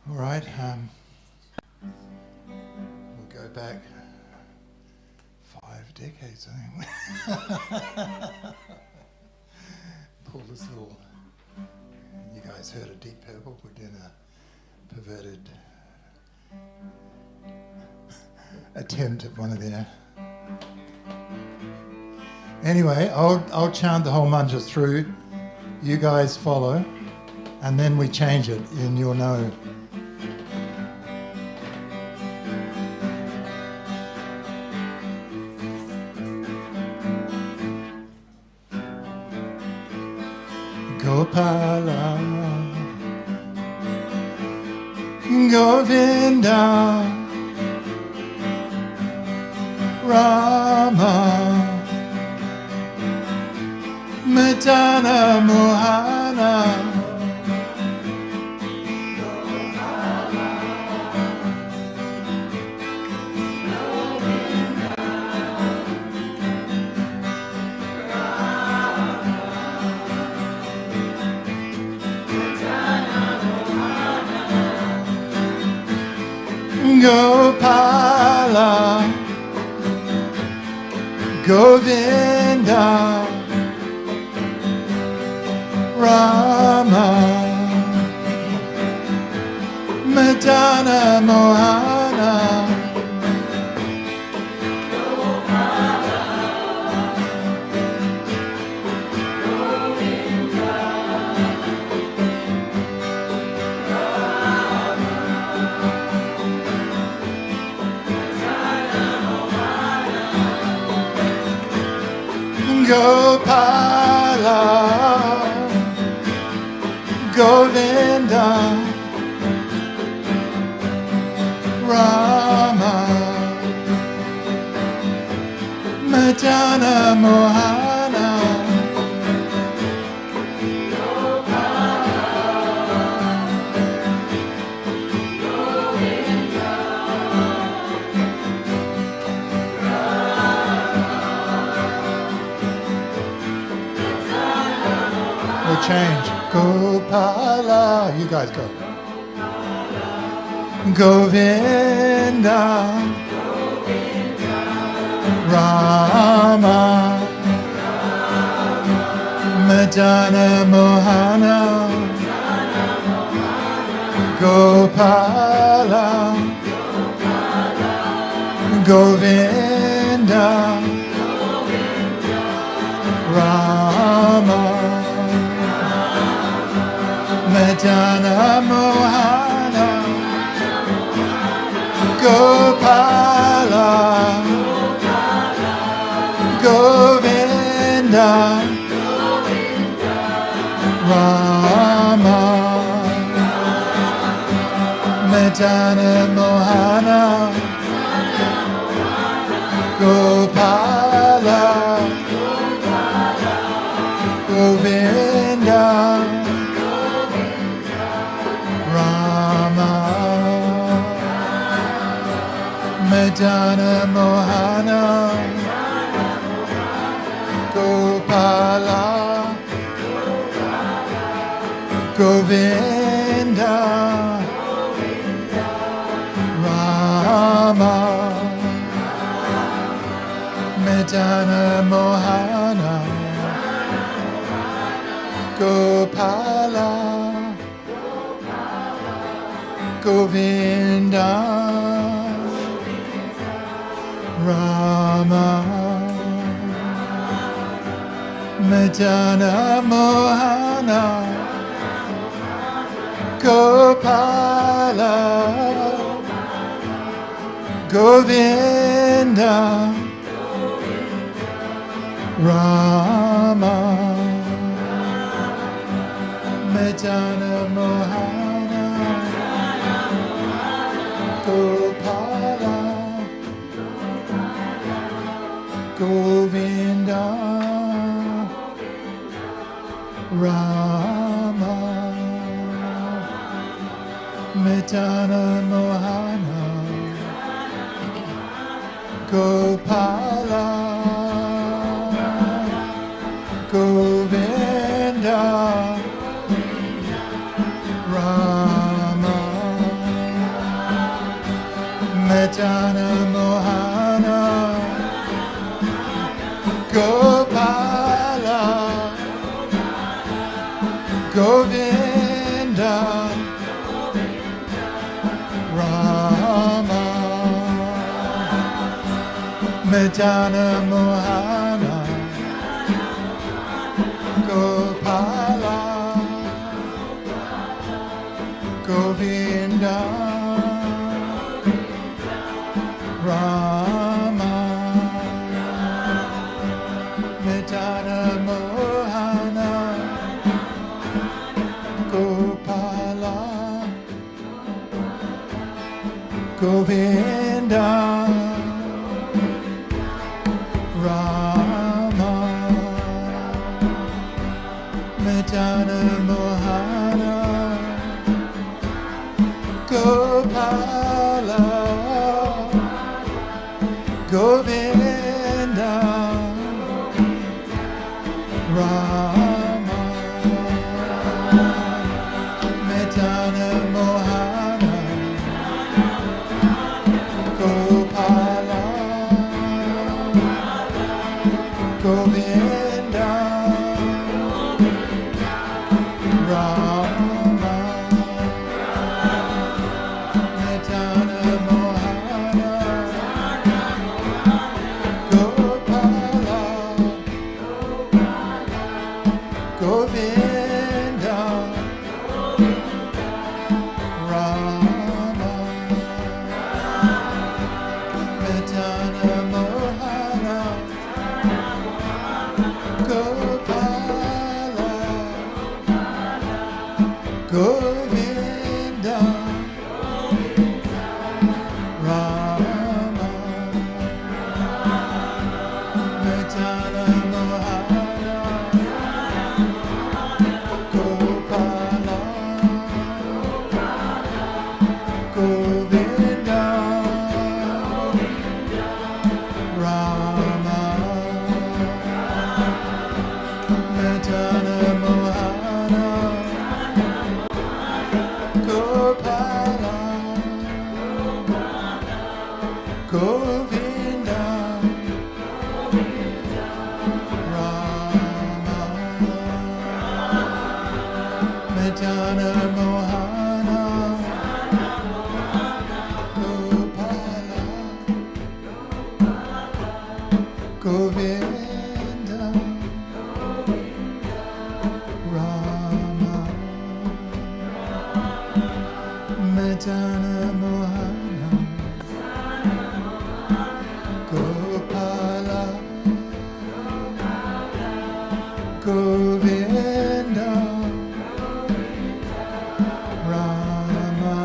All right, we'll go back 5 decades, I think. Pull this little, you guys heard of Deep Purple, we're doing a perverted attempt at one of their... Anyway, I'll chant the whole mantra through, you guys follow, and then we change it and you'll know. Gopala Govinda Rama Madana Mohana Gopala Govinda Rama Madana Mohana Gopala Govinda Rama Madana Mohana We'll change. Gopala, you guys go. Govinda, Rama, Madana Mohana, Gopala, Govinda, Rama, Madana Mohana, Gopala, Govinda, Rama, Madana Mohana, Gopala, Govinda, Rama, Madana Mohana, Gopala, Govinda, Rama, Madana Mohana, Gopala, Govinda, Rama, Madana Mohana, Gopala, Govinda, Rama, Madana Mohana, Gopala, Govinda, Rama, Madana Mohana, Gopala, Govinda, Rama, Madana Mohana, Gopala, Govinda, Rama, Madana Mohana, Gopala, Govinda, Rama, Madana Mohana, Gopala, Govinda, Rama, Madana Mohana, Gopala, Govinda, Rama, Madana Mohana, Gopala, Govinda, Rama, Madana Mohana, Gopala, Govinda, Rama, Madana Mohana, Gopala, Govinda, Rama, Madana Mohana, Gopala, Govinda, Rama, Madana Mohana, Gopala, Govinda, Rama, Madana Mohana, Gopala, Govinda, Rama, Madana Mohana, Gopala, Govinda, Rama,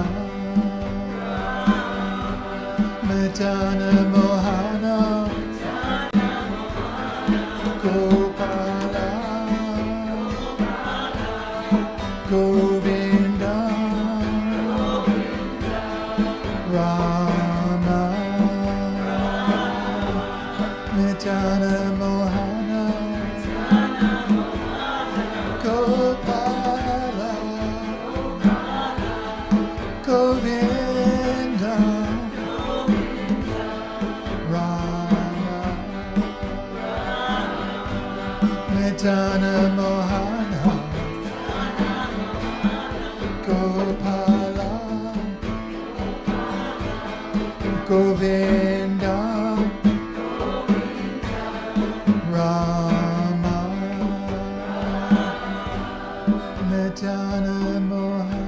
Madana Mohana, Gopala, Govinda, Rama, Madana Mohana, Gopala, Govinda, Rama, Madana Mohana, Gopala, Govinda, Rama, Madana Mohana.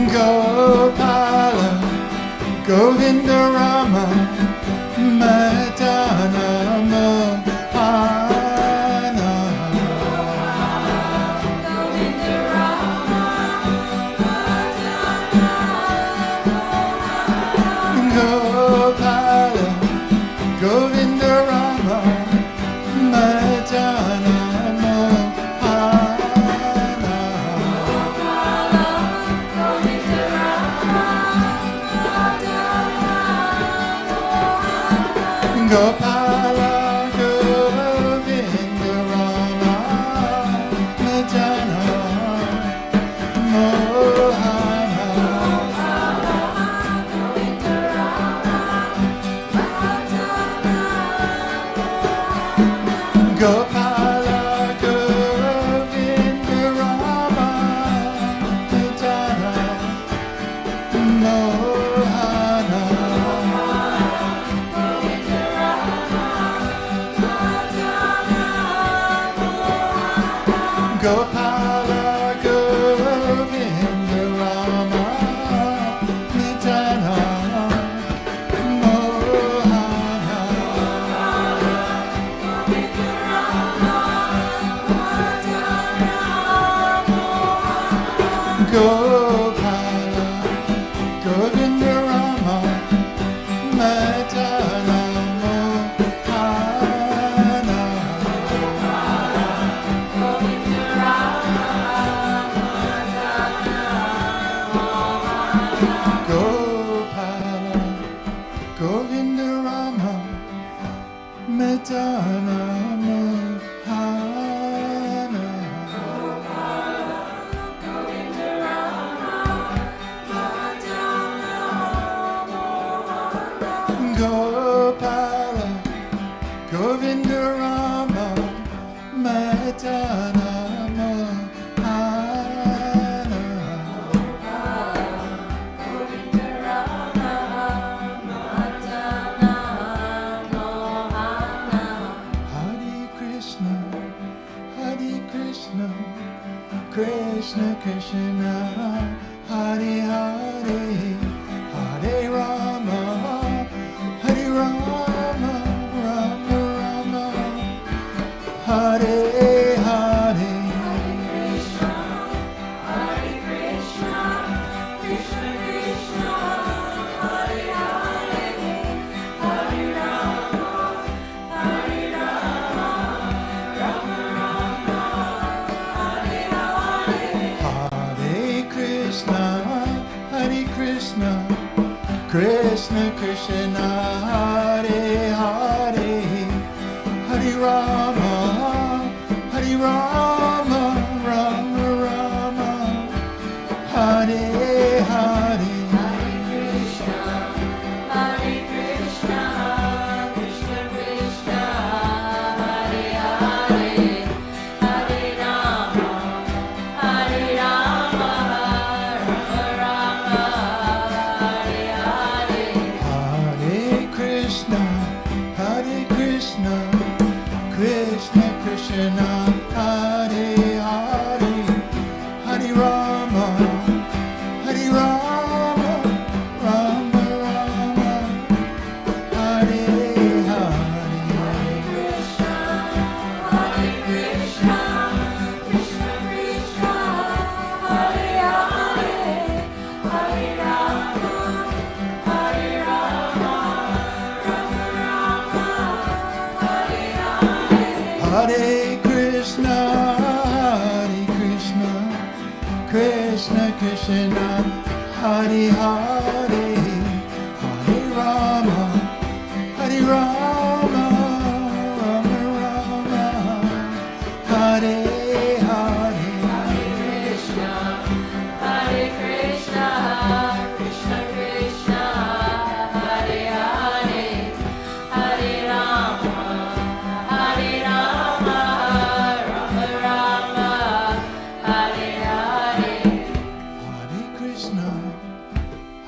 Gopala, Govinda Rama, Madana Mohana. Govinda Rama, Gopala, Govinda Rama, Madana Gopala, Govinda Rama, Madana Mohana. Gopala Govinda Rama Nitana Mohana Gopala Govinda Rama Matana Mohana Gopala Govinda Rama Matana Mohana Gopala Govinda Rama Matana Mohana Hare Krishna Krishna Krishna Hare Hare Hare Rama Rama Rama Hare Hare Hare Krishna Krishna Krishna Hare Hare Hare Rama Rama Rama Hare Hare Hare Krishna Krishna Krishna Hare Hare Hare Rama Rama Rama Hare Hare Hare Krishna Krishna Krishna Hare Hare Hare Rama Rama Rama Hare Hare Krishna Krishna Hare Hare Hare Rama Rama Rama Hare Hare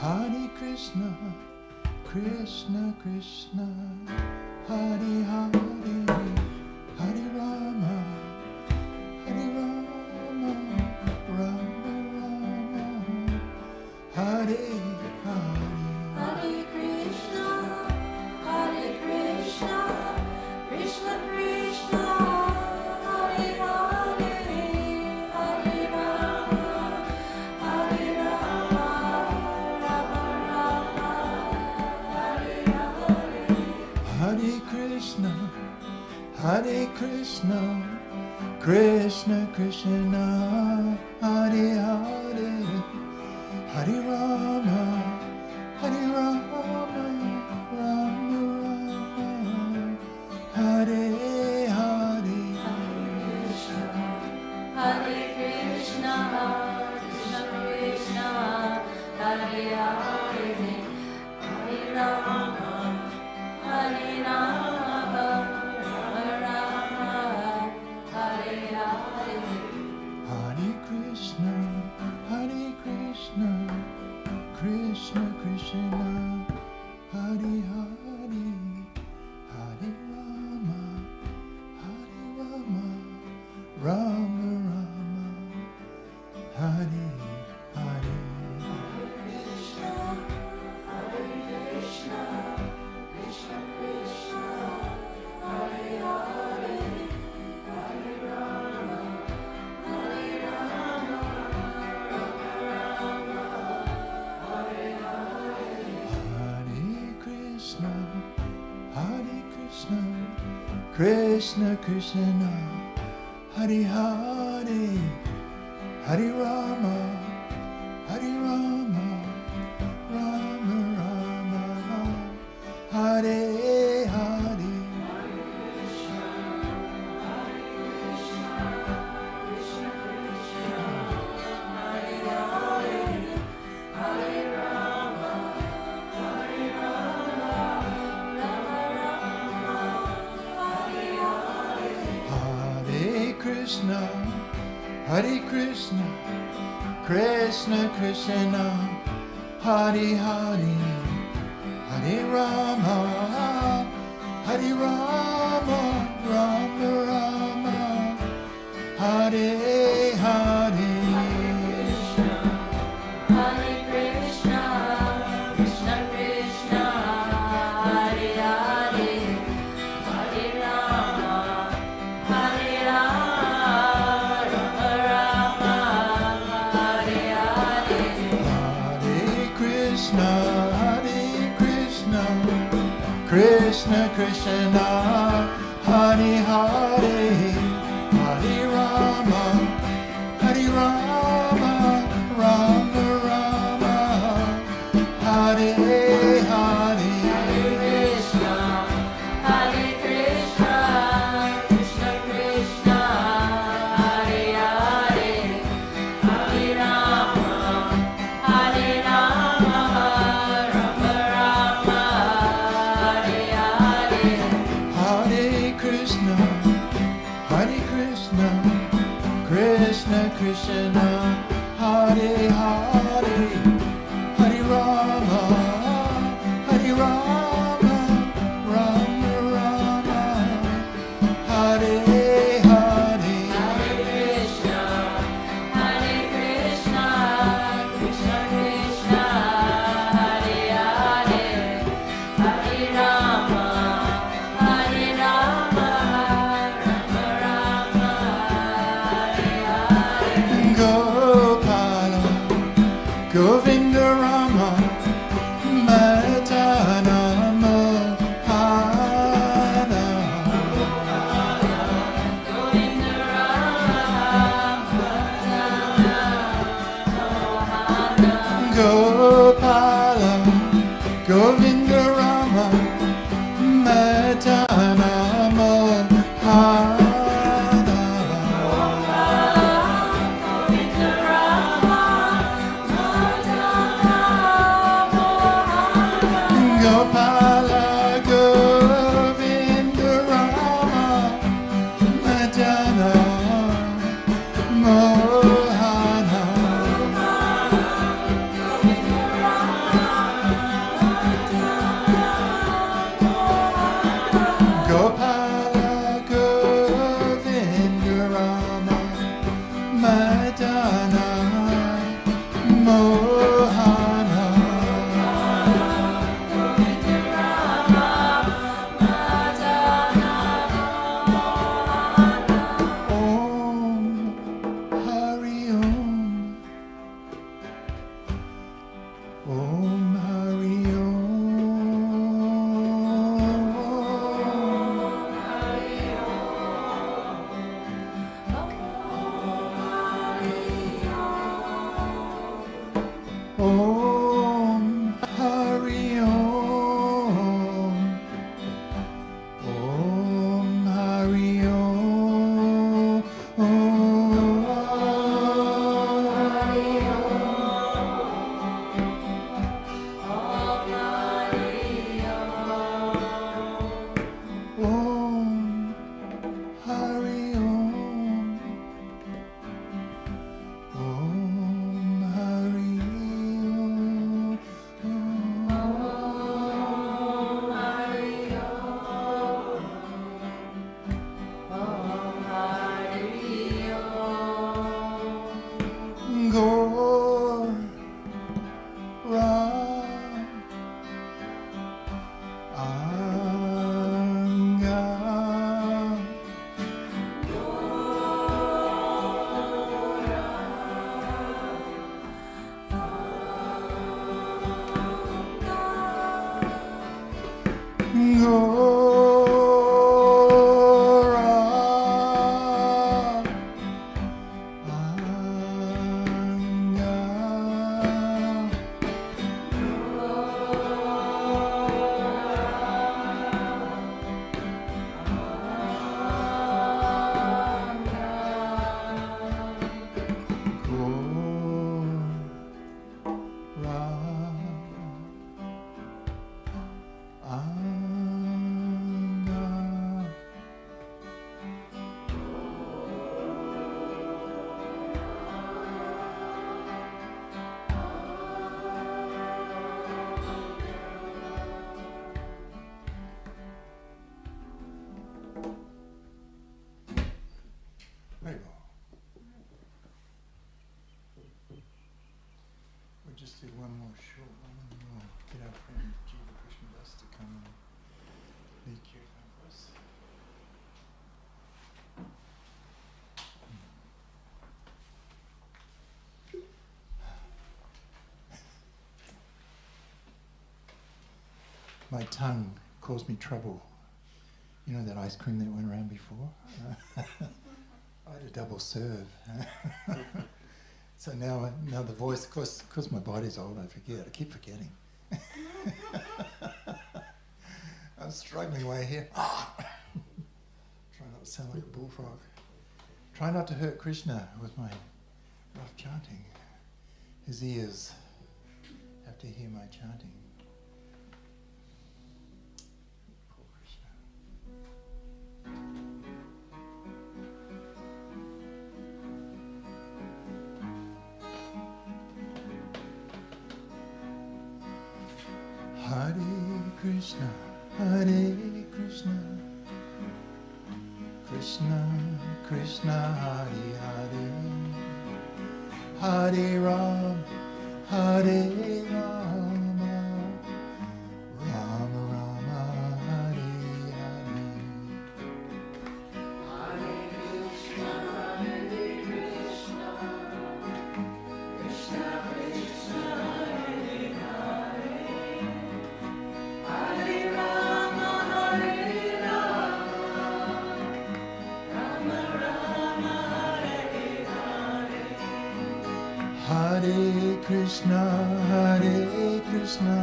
Hare Krishna, Krishna Krishna, Hare Hare, Hare Rama, Rama Rama, Hare Hare. Hare Krishna Krishna Krishna Hare Hare Hare Rama Rama Rama Hare Hare Hare Krishna, Krishna Krishna, Hare Hare, Hare Rama, Hare Rama, Rama Rama, Hare Hare. Hare Krishna Krishna Krishna Krishna, Hare Hare, Hare Rama, Hare Rama, Rama Rama, Hare Hare. Krishna, Hare Krishna, Krishna Krishna, Hare Hare, Hare Rama, Hare Rama, Rama Rama, Hare Hare. Hare Krishna, Krishna Krishna, Hare Hare, Hare Rama, Hare Rama, Rama Rama, Hare Hare. Hare Krishna, Hare Krishna, Krishna Krishna, Hare Hare, Hare Rama, Hare Rama, Rama Rama, Hare Hare. Krishna, Hare Krishna, Krishna Krishna, Hare Hare, Hare Rama, Hare Rama, Rama Rama, Hare Hare. Hare Krishna, Hare Krishna, Krishna Krishna, Hare Hare, Hare Rama, Hare Rama, Rama Rama, Hare Hare. Hare Krishna, Hare Krishna, Krishna Krishna, Hare Hare, Hare Rama, Hare Rama, Rama Rama, Hare Hare. Gopala, Govinda Rama, Madana Mohana. Govinda Rama, Mohana. Gopala, Govinda Rama, Madana Mohana. Govinda Rama, Madana Mohana. Gopala, Govinda Rama, Madana Mohana. Gopala, Govinda Rama, Madana Mohana. Om Hari Om. Om Hari Om Hari Om. Om Hari Om Hari Om. Om Hari Gor Ra Anga Gor my tongue caused me trouble. You know that ice cream that went around before? I had a double serve. So now the voice, of course my body's old, I forget. I keep forgetting. I was struggling way here. Try not to sound like a bullfrog. Try not to hurt Krishna with my rough chanting. His ears have to hear my chanting. Poor Krishna. Hare Krishna, Hare Krishna, Krishna Krishna, Hare Hare, Hare Ram, Hare Rama, Rama Rama, Hare Hare. Hare Krishna, Hare Krishna, Krishna Krishna, Hare Hare, Hare Rama, Hare Rama, Rama Rama, Hare Hare. Hare Krishna, Hare Krishna,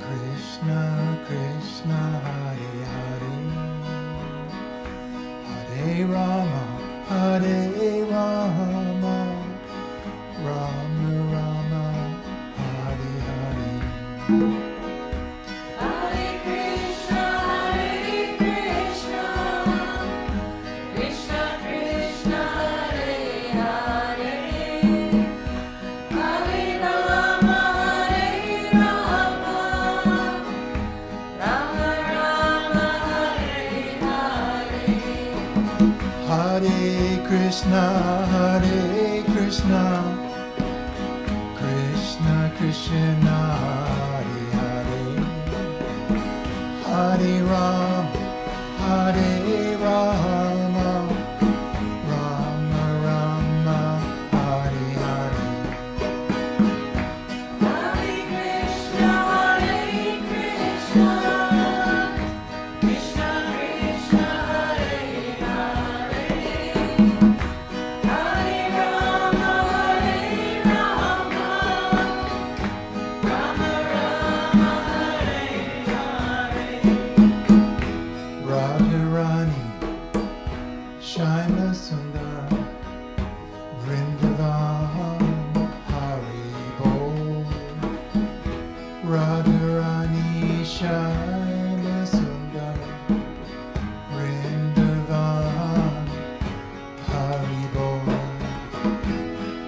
Krishna Krishna, Hare Hare, Hare Rama, Hare Rama, Rama Rama, Hare Hare. Hare Krishna, Hare Krishna, Krishna Krishna, Hare Hare, Hare Rama, Hare Rama, Rama Rama, Hare Hare. Hare Krishna, Hare Krishna, Krishna Krishna, Hare Hare, Hare Ram, Hare Rama, Rama Rama, Hare Hare. Hare Krishna, Hare Krishna, Krishna Krishna, Hare Hare, Hare Rama, Hare Rama, Rama Rama, Hare Hare. Radharani, Shyama Sundar, Vrindavan, Hari Bol. Radharani, Shyama Sundar, Vrindavan, Hari Bol.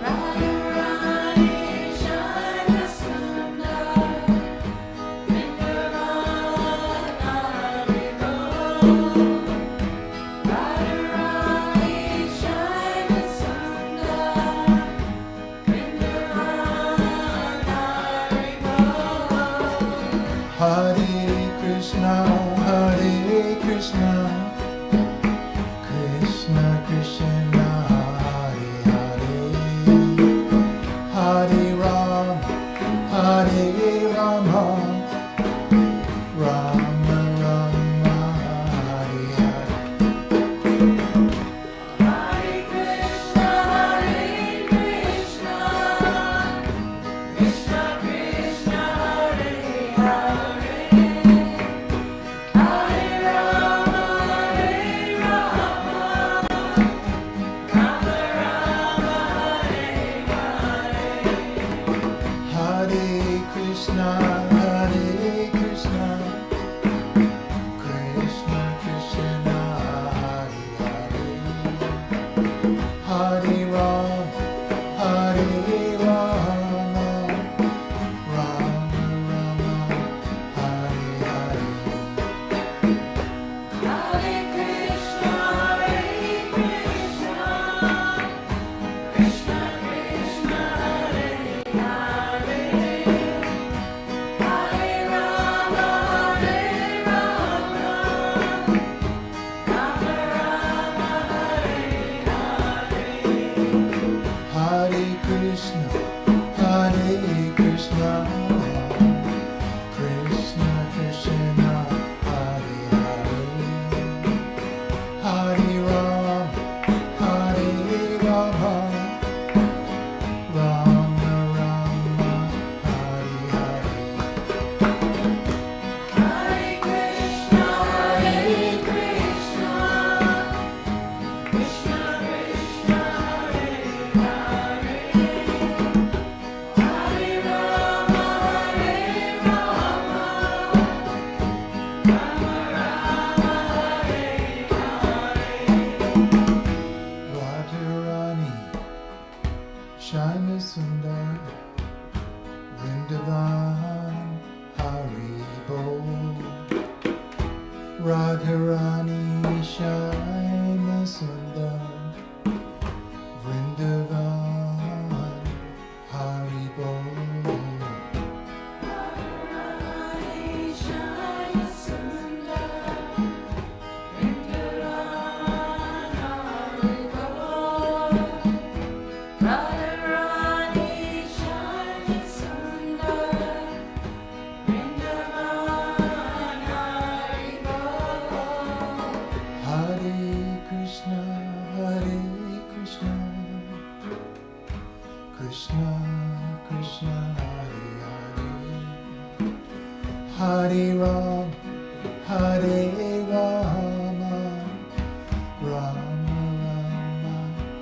Radharani, Shyama Sundar, Vrindavan, Hari Bol. Radharani, Shyama Sundar, Vrindavan, Hari Bol. Hare Krishna, Hare Krishna, Krishna Krishna, Hare Hare, Hare Ram, Hare Rama, Rama Rama, Hare Hare. Hare Krishna, Hare Krishna, Krishna Krishna, Hare Hare, Hare Rama, Radharani Shyama Sundar Vrindavan Hari Bol. Hare Ram, Hare Rama, Rama Rama,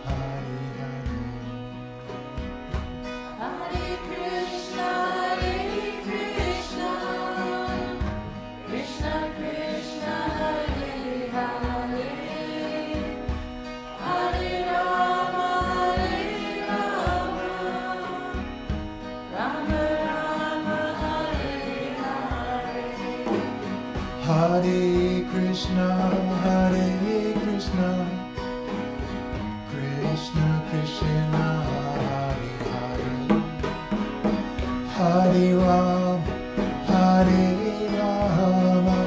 Hare Hare. Hare Krishna, Krishna Krishna, Hare Hare, Hare Rama, Rama Rama, Hare Hare. Hare Krishna, Krishna Krishna, Hare Hare, Hare Ram, Hare Rama,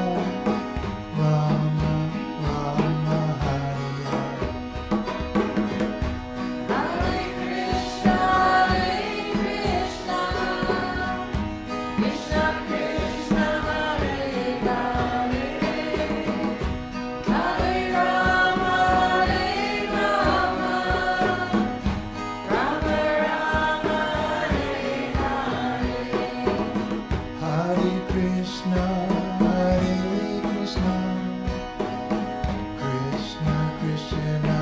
Rama Rama, Hare Hare. Hare Krishna, Krishna Krishna, Hare Hare, Hare Rama, Rama Rama, Hare Hare. Hare Krishna, Krishna Krishna, Hare Hare, Hare Ram, Hare Rama, Rama Rama, Hare Hare. Hare Krishna, Krishna Krishna,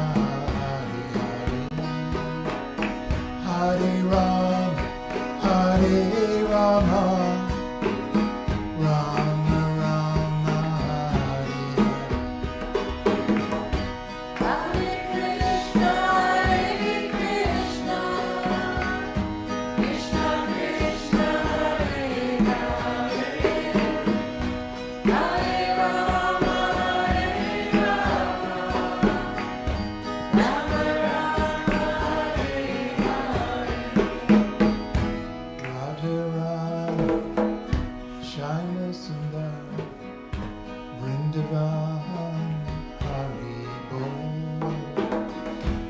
Hare Hare, Hare Rama, Rama Rama, Hare Hare. Radharani Shyama Sundar Vrindavan Hari Bol.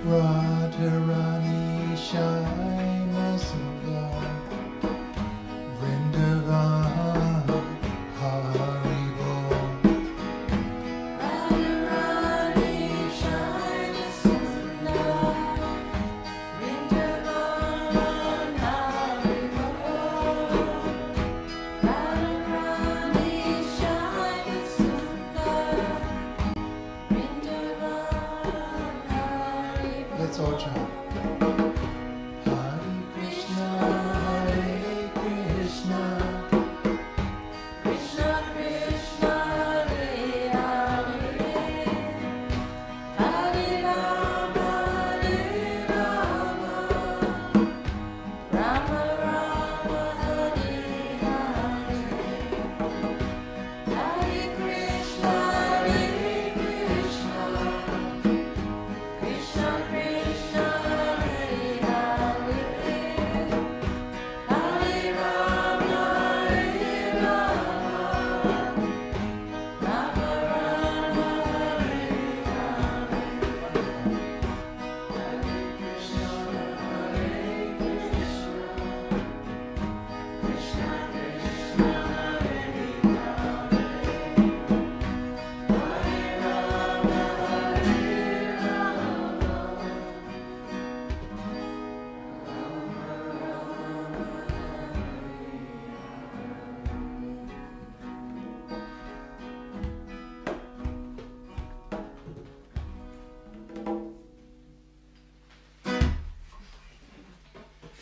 Radharani Shyama Sundar Vrindavan Hari Bol. Radharani Shyama Sundar Vrindavan Hari Bol. Radharani Shyama Sundar Vrindavan Hari Bol. Let's all chant. Hare Krishna, Krishna Krishna Krishna, Hare Hare, Hare Rama, Rama Rama, Hare Hare, Hare Krishna, Krishna Krishna, Hare Hare, Hare Rama, Rama Rama, Hare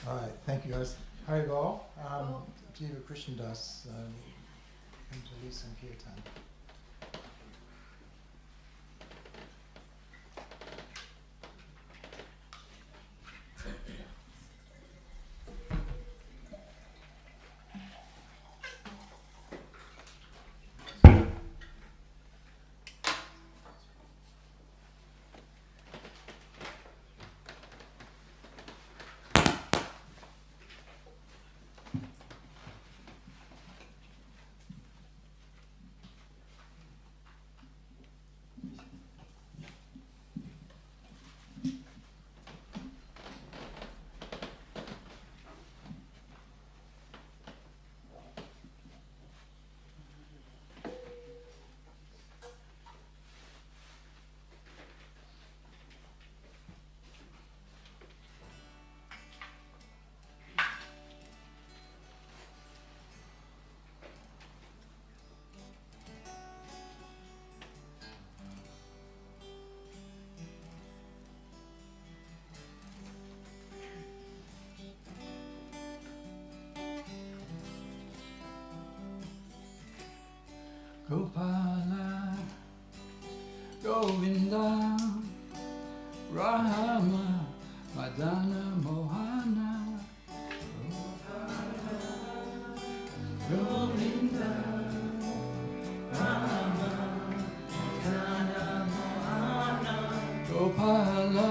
All right, thank you guys. Hari Bol, Jiva Krishna Das, come to lead some kirtan. Gopala, Govinda, Rama, Madana, Mohana, Govinda, Rama, Madana, Mohana, Gopala,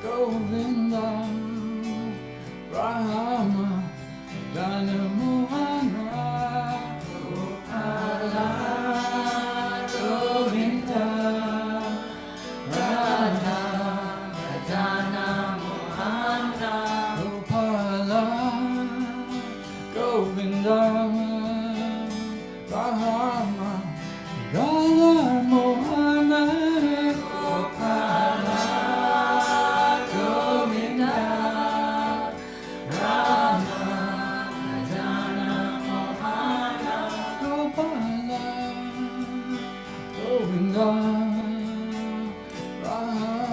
Govinda, Rama, Madana, Mohana, Gopala, Govinda, Radha, Madana, Mohana, Gopala, Govinda, Rama, Radha, Mohana, Gopala, Govinda, Rama, Madana, Mohana, Gopala, Govinda, Rama,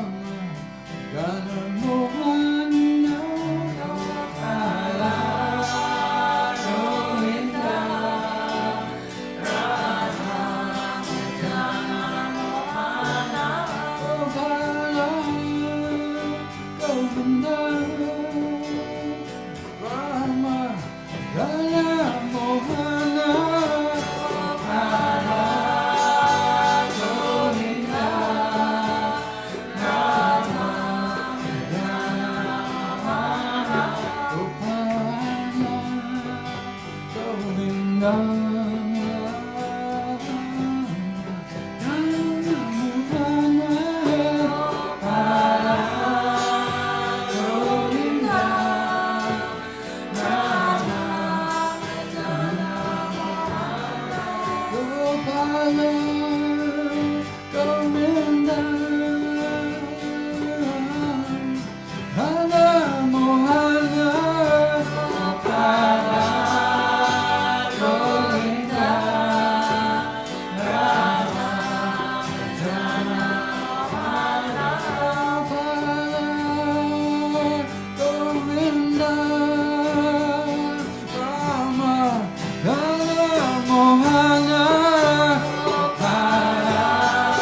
Madana, Mohana, Gopala, Govinda, Radha, Madana, Mohana, Gopala, Govinda, Rama, Madana, Mohana, Gopala, Govinda, Rama, Madana, Mohana, Gopala,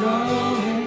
Govinda,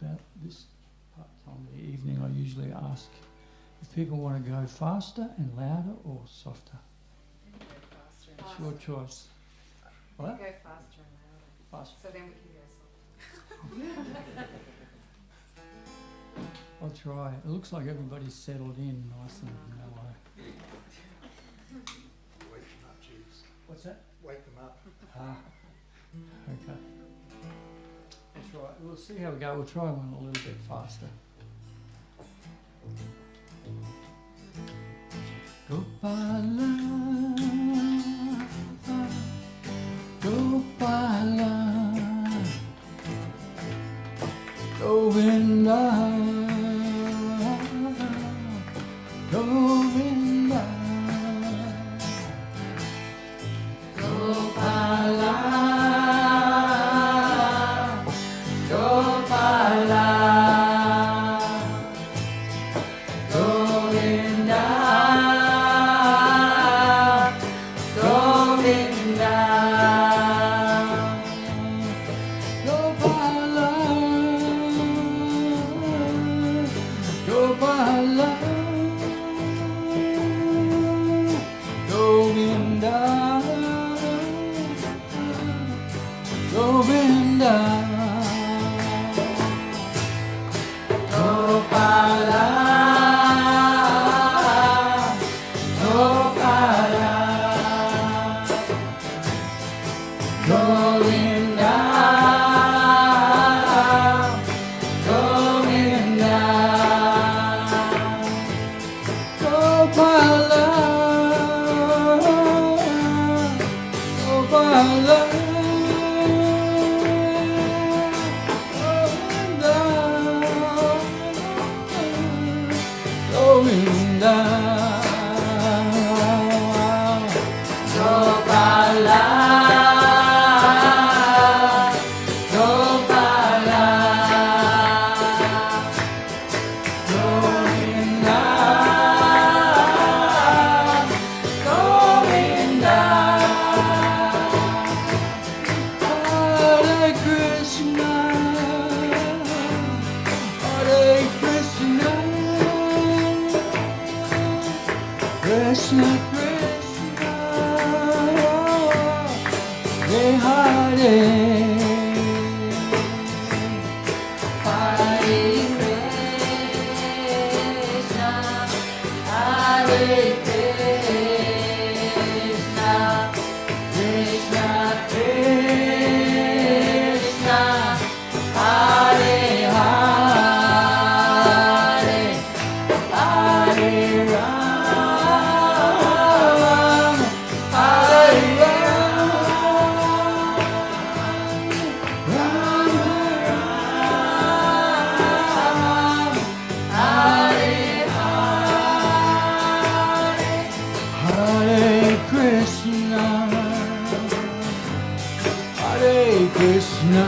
about this time of the evening, I usually ask if people want to go faster and louder or softer. Go faster and It's louder. your choice. Go What? faster and louder. Fast. So then we can go softer. I'll try. It looks like everybody's settled in nice and mellow. Wake them up, Jeeves. What's that? Wake them up. Ah, okay. We'll try. We'll see how we go. We'll try one a little bit faster. Gopala, Gopala, Govinda, Govinda, Gopala, Gopala, Govinda, Govinda, Gopala, Gopala, Govinda, Govinda, Gopala, Gopala, Govinda, Govinda, Gopala, Gopala, Govinda, Gopala, Gopala, Govinda, Govinda, Hare Krishna, Hare Krishna, Krishna Krishna, Hare Hare, Hare Krishna, Hare Krishna, Krishna Krishna, Hare Hare, Hare Ram, Hare Ram, Ram Ram, Hare Hare, Hare Krishna, Hare Krishna,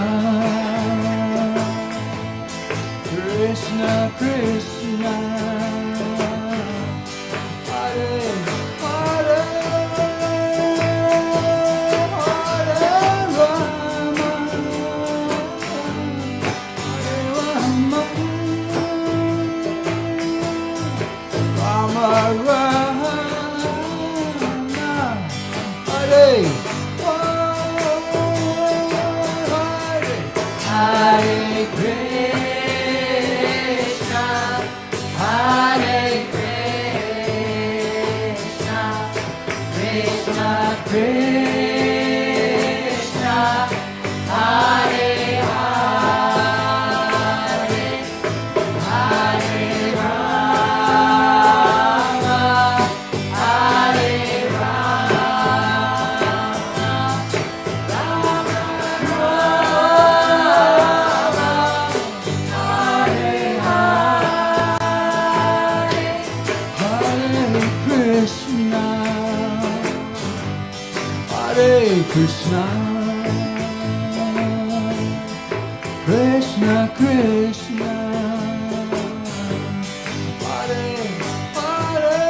Krishna Krishna, Hare Hare, Hare Rama, Hare Rama, Rama Rama, Hare Hare Krishna, Hare Krishna, Krishna Krishna, Hare Hare, Hare Rama, Hare Rama, Rama Krishna, Krishna Krishna, Hare Hare,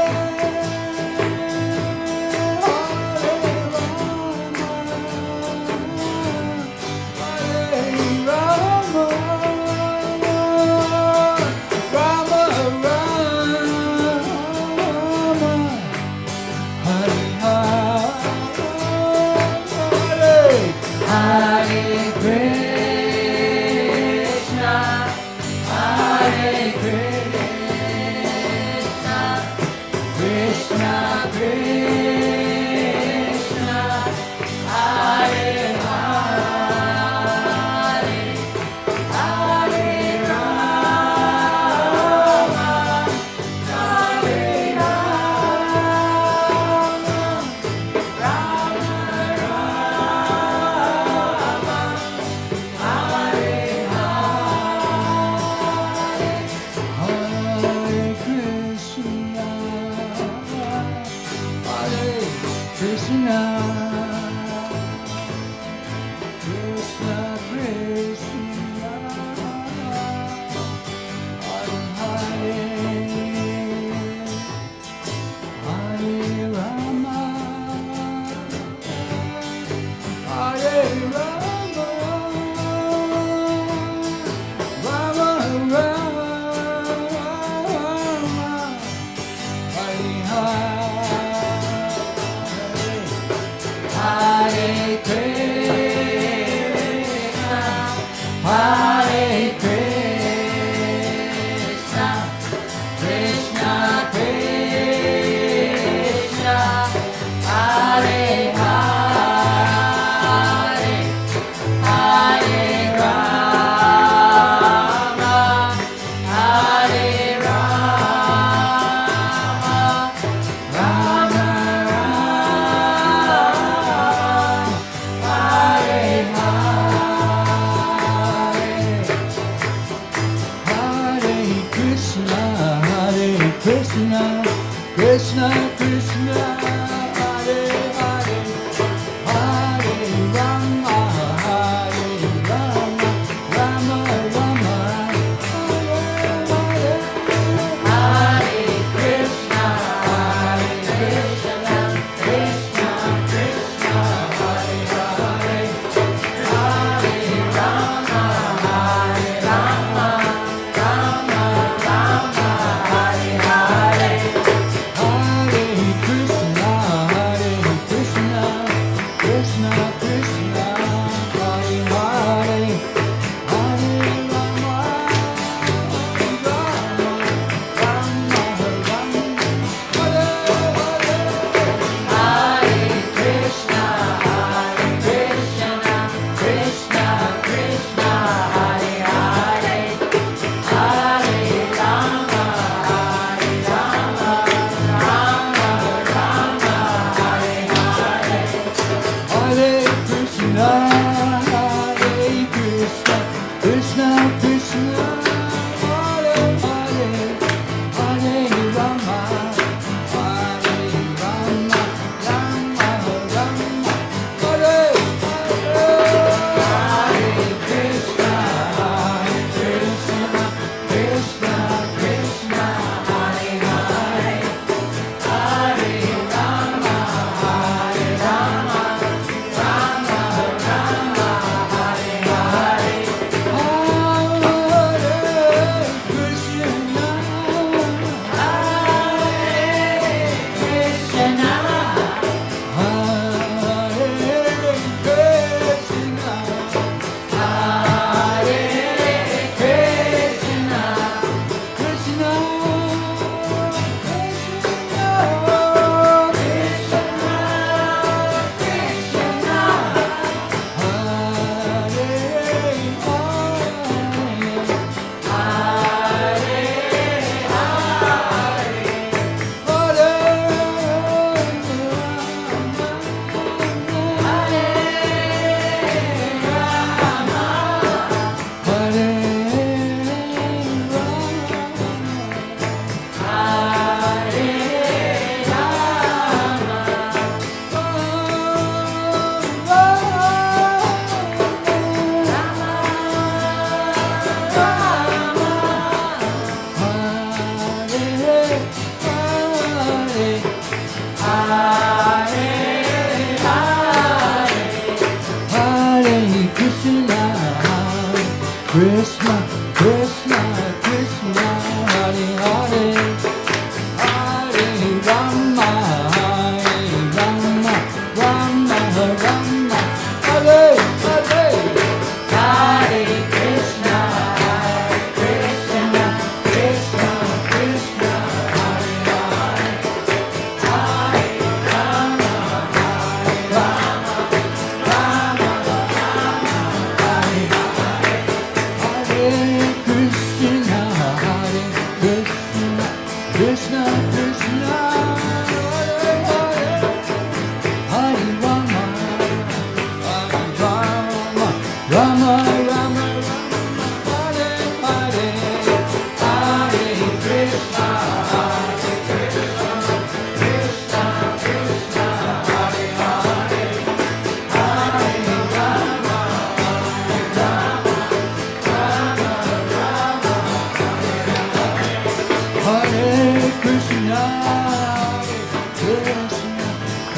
Hare Rama, Hare Rama, Krishna, Krishna, Krishna, Hare Hare, Hare Rama, Hare Rama, Rama Rama, Hare Hare.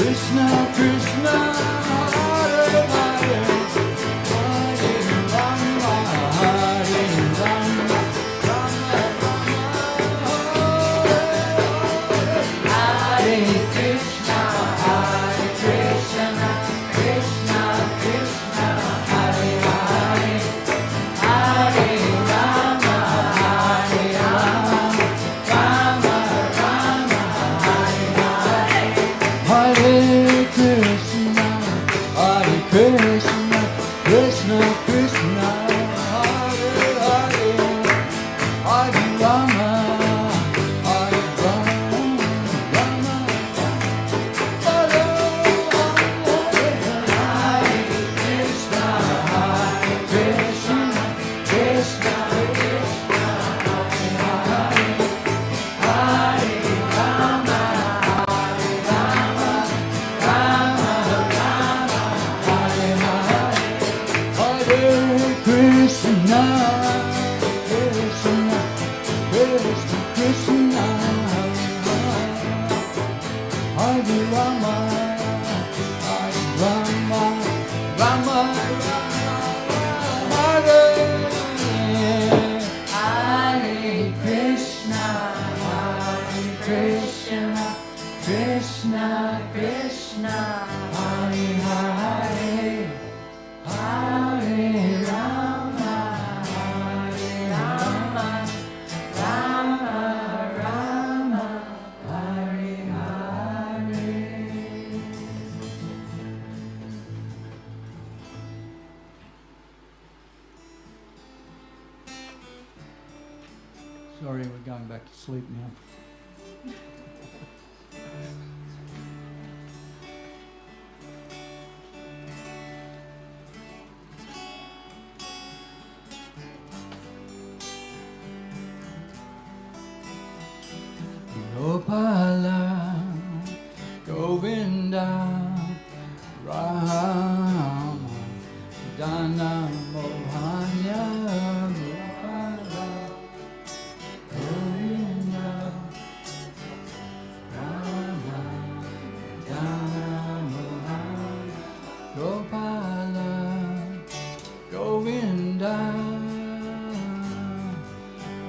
Krishna, Krishna, Hare Hare, Hare Rama, Hare Rama, Rama Rama, Hare Krishna, Hare Krishna, Krishna Krishna, Hare Hare, Hare Rama, Hare Rama, Rama Rama, Hare Hare, Hare Krishna, Hare Krishna, Krishna Krishna, Hare Hare, Hare Rama, Hare Rama, Rama Hare Krishna, Hare Krishna, Krishna Krishna, Hare Hare, Hare Rama, Hare Rama, Rama Rama, Hare Hare, Hare Krishna, Krishna, Krishna Krishna, Hare Rama, Hare Rama, Rama Rama, Hare Krishna, Hare Krishna, Krishna Krishna, Hare Hare, Hare Rama, Hare Rama, Rama Rama, Hare Hare. Sorry, we're going back to sleep now. Gopala, Govinda, Rama, Dana, Mohanya, Gopala, Govinda, Rama, Dana, Mohanya, Gopala, Govinda,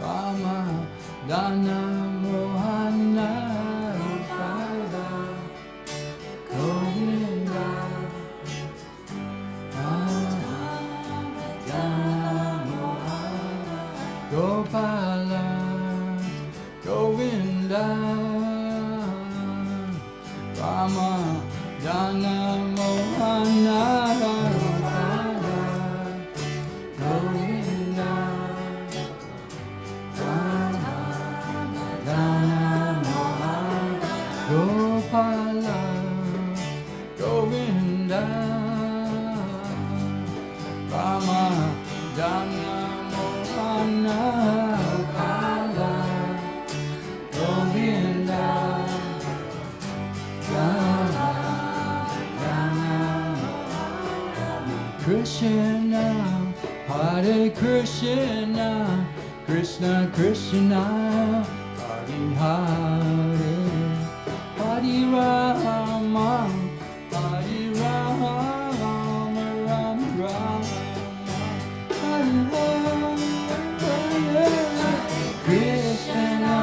Rama, Dana, Mohana, Gopala, Govinda, Rama, Dana, Mohana, Gopala, Govinda, Rama, Dana, Mohana, Gopala, Govinda, Rama, Dana, Mohana, Gopala, Govinda, Rama, Dana, Mohana, Gopala, Govinda, Rama, Dana, Krishna, Hare Krishna, Krishna Krishna, Hare Hare, Hare Rama, Hare Rama, Rama Rama, Hare Hare, Krishna,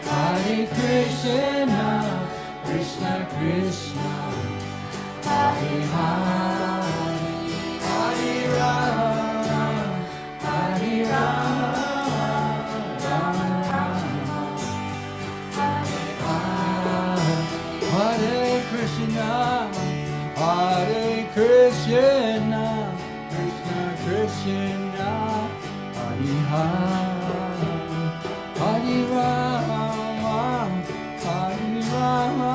Hare Krishna, Krishna Krishna, Hare Hare, Hare Rama, Hare Rama, Rama Rama, Hare Hare, Hare Krishna, Hare Krishna, Krishna Krishna, Hare Hare, Hare Rama, Hare Rama,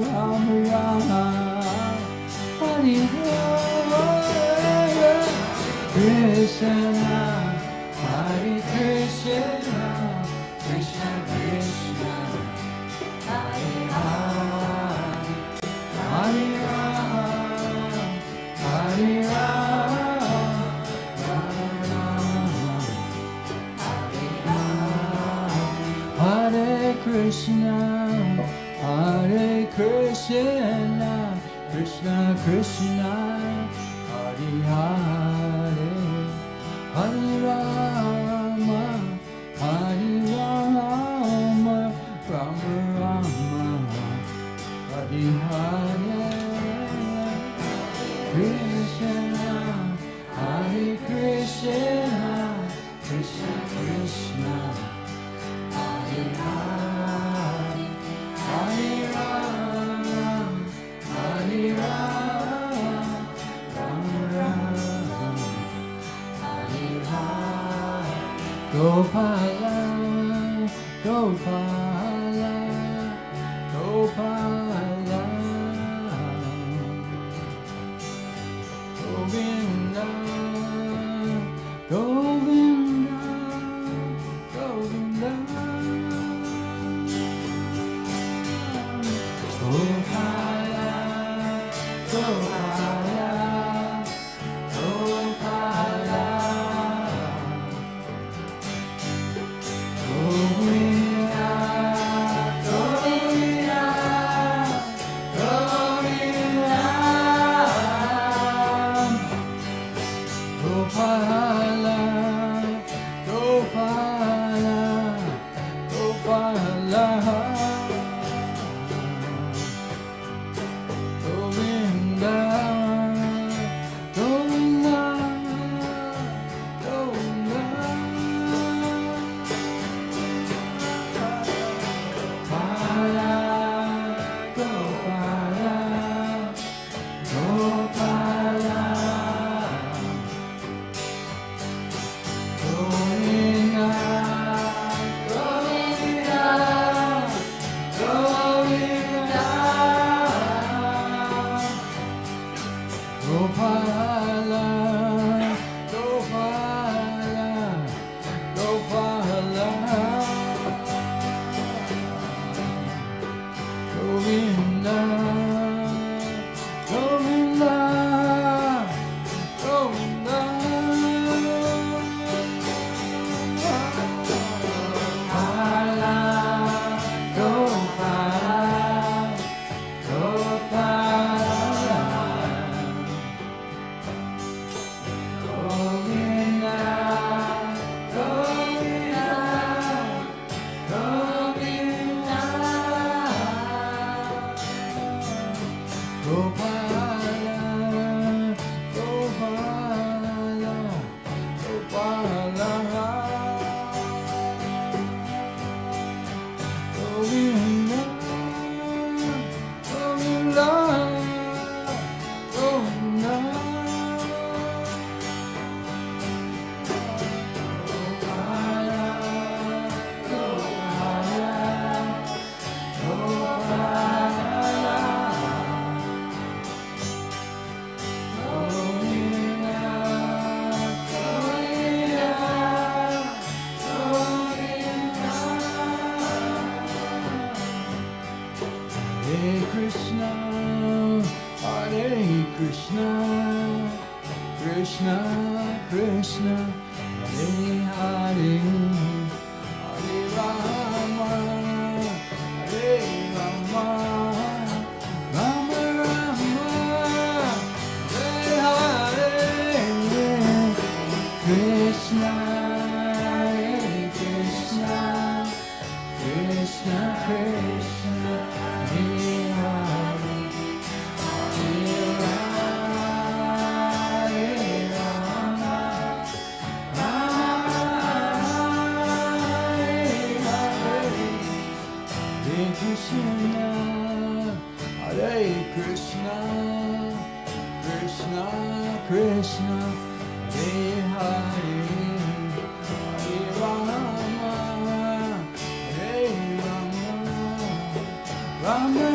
Rama Rama, Hare Hare, Krishna, Hare Krishna, Krishna Krishna, Hare Hare, Hare Rama, Hare Rama, Rama Rama, Hare Hare, Hare Krishna, Hare Krishna. Krishna, Krishna Krishna, Hare Hare, Hare Rama, Hare Rama, Rama Rama, Hare Hare, Krishna, Hare Krishna, Krishna Krishna, Hare Hare, Hare Rama, Hare Rama, Rama Rama, Hare Hare. Gopala, Gopala, Gopala, Govinda, Govinda, Govinda, Gopala, Gopala, Gopala, Govinda, Govinda, Govinda, Gopala, Gopala, Gopala, Govinda, Govinda, Govinda, Gopala, Gopala, Gopala, Govinda, Govinda, Govinda, Gopala, Gopala, Gopala, Govinda, Govinda, Govinda, Gopala, Gopala, Gopala, Govinda, Govinda, Govinda, Gopala, Gopala, Gopala, Govinda, Govinda, Govinda, Hare Krishna, Hare Krishna, Krishna Krishna, Hare Hare, Hare Rama, Hare Rama, Rama Rama, Hare Hare, Krishna, Hare Krishna, Krishna Krishna, Hare Hare, Hare Rama, Rama Hare Krishna, Hare Krishna, Krishna Krishna, Hare Hare, Hare Rama, Hare Rama, Rama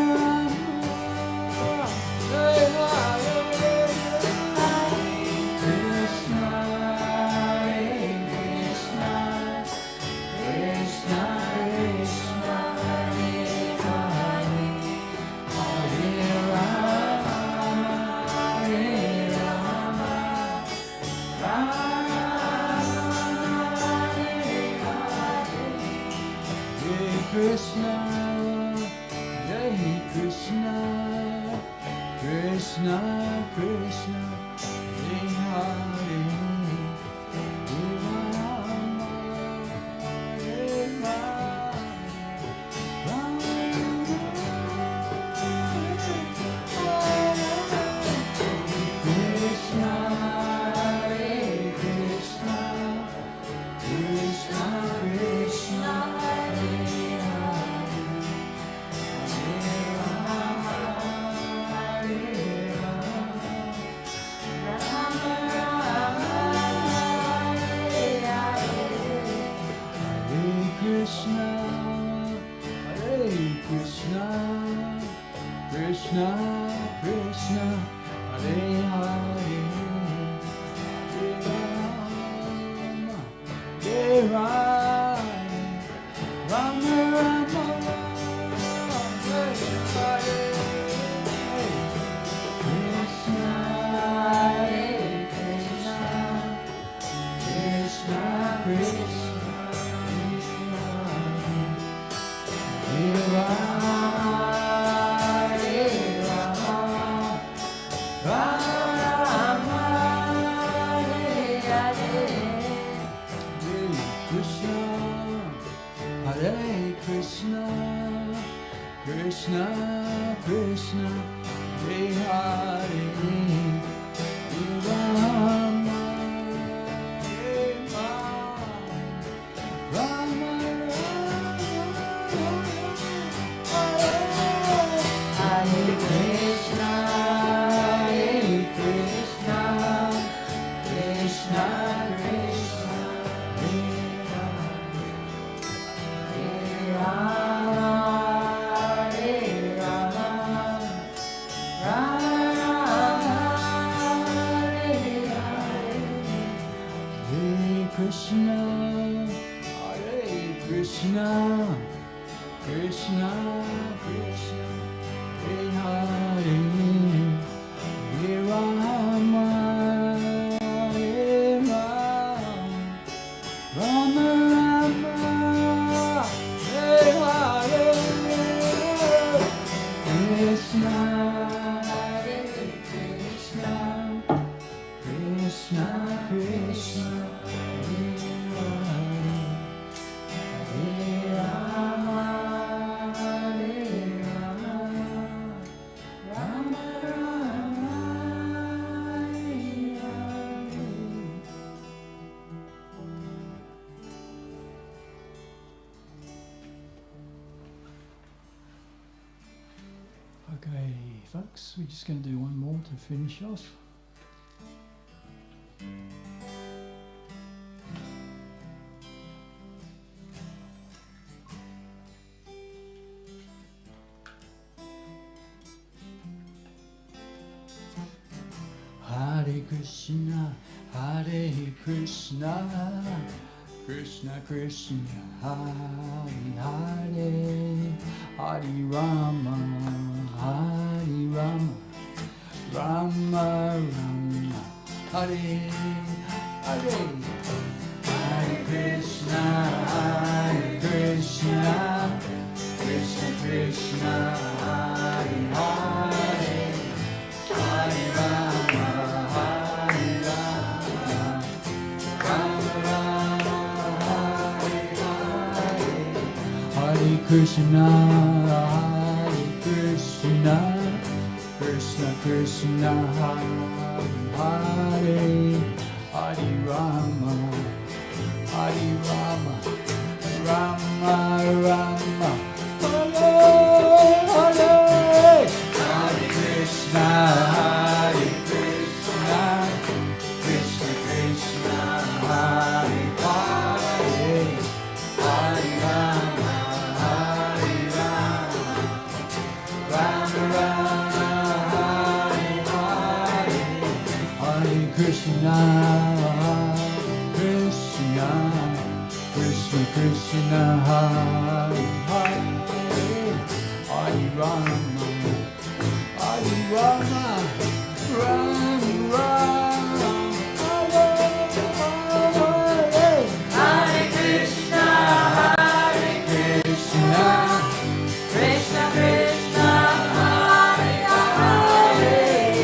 Hare Hare, Krishna, Hare Krishna, Krishna Krishna, Hare Hare, Hare Rama, Hare Rama, Rama Krishna, Krishna, Hare Hare, Hare Rama, Hare Rama, Rama Krishna, Hare Krishna, Krishna Krishna, Hare Hare, Hare Rama, Hare Rama, Hare Krishna, Hare Krishna, Krishna Krishna, Hare Hare, Hare Rama, Hare Rama, Rama Rama, Hare Hare, Krishna, Hare Krishna, Krishna Krishna, Hare Rama, Hare Rama, Rama Hare Krishna, Krishna Krishna, Hare Hare, Hare Rama, Hare Rama, Hare Krishna, Hare Krishna, Krishna Krishna, Hare Rama, Hare Rama, Rama Hare Krishna, Hare Krishna, Krishna Krishna, Hare Hare, Hare Rama, Hare Rama, Rama Rama, Hare Hare, Krishna, Hare Krishna, Krishna Krishna, Hare Rama, Hare Rama, Rama Rama, Hare Hare. Okay, folks, we're just going to do one more to finish off. Hare Krishna, Hare Krishna, Krishna Krishna, Hare Hare, Hare Rama, Hare Rama, Rama Rama, Hare Hare, Hare Krishna, Hare Krishna, Krishna Krishna, Hare Hare, Hare Rama, Hare Rama, Rama Rama, Hare Hare, Hare Krishna, Hare Krishna, Krishna Krishna, Hare Hare, Hare Rama, Hare Rama, Rama Rama, Hare Hare, Hare Krishna, Hare Krishna, Krishna Krishna, Hare Hare, Hare Rama, Hare Rama, Rama Rama, Hare Hare, Hare Krishna, Krishna, Krishna Krishna, Hare Hare, Hare Rama, Hare Rama, Rama Rama, Hare Hare, Hare Krishna, Hare Krishna, Krishna, Krishna, Hare Hare,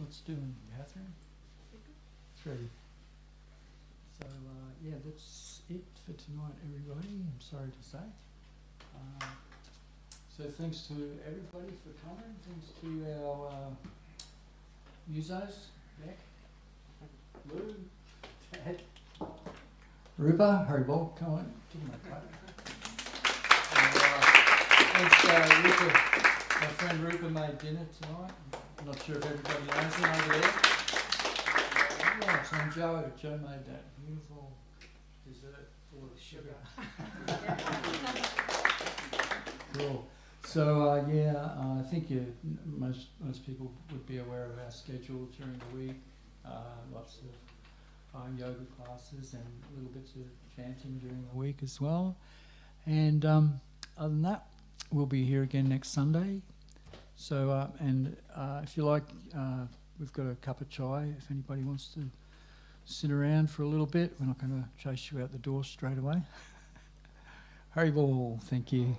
What's doing, Catherine? 3. So, yeah, that's it for tonight, everybody. I'm sorry to say. So thanks to everybody for coming. Thanks to our musos, Beck, Lou, Ted, Rupa, Haribol, come on, give him a clap. And, thanks, Rupa. My friend Rupa made dinner tonight. I'm not sure if everybody knows him over there. Yeah, it's on Joe. Joe made that beautiful dessert full of sugar. Cool. So I think most people would be aware of our schedule during the week. Lots of yoga classes and little bits of chanting during the week as well. And other than that, we'll be here again next Sunday. So if you like, we've got a cup of chai if anybody wants to sit around for a little bit. We're not going to chase you out the door straight away. Haribol, thank you.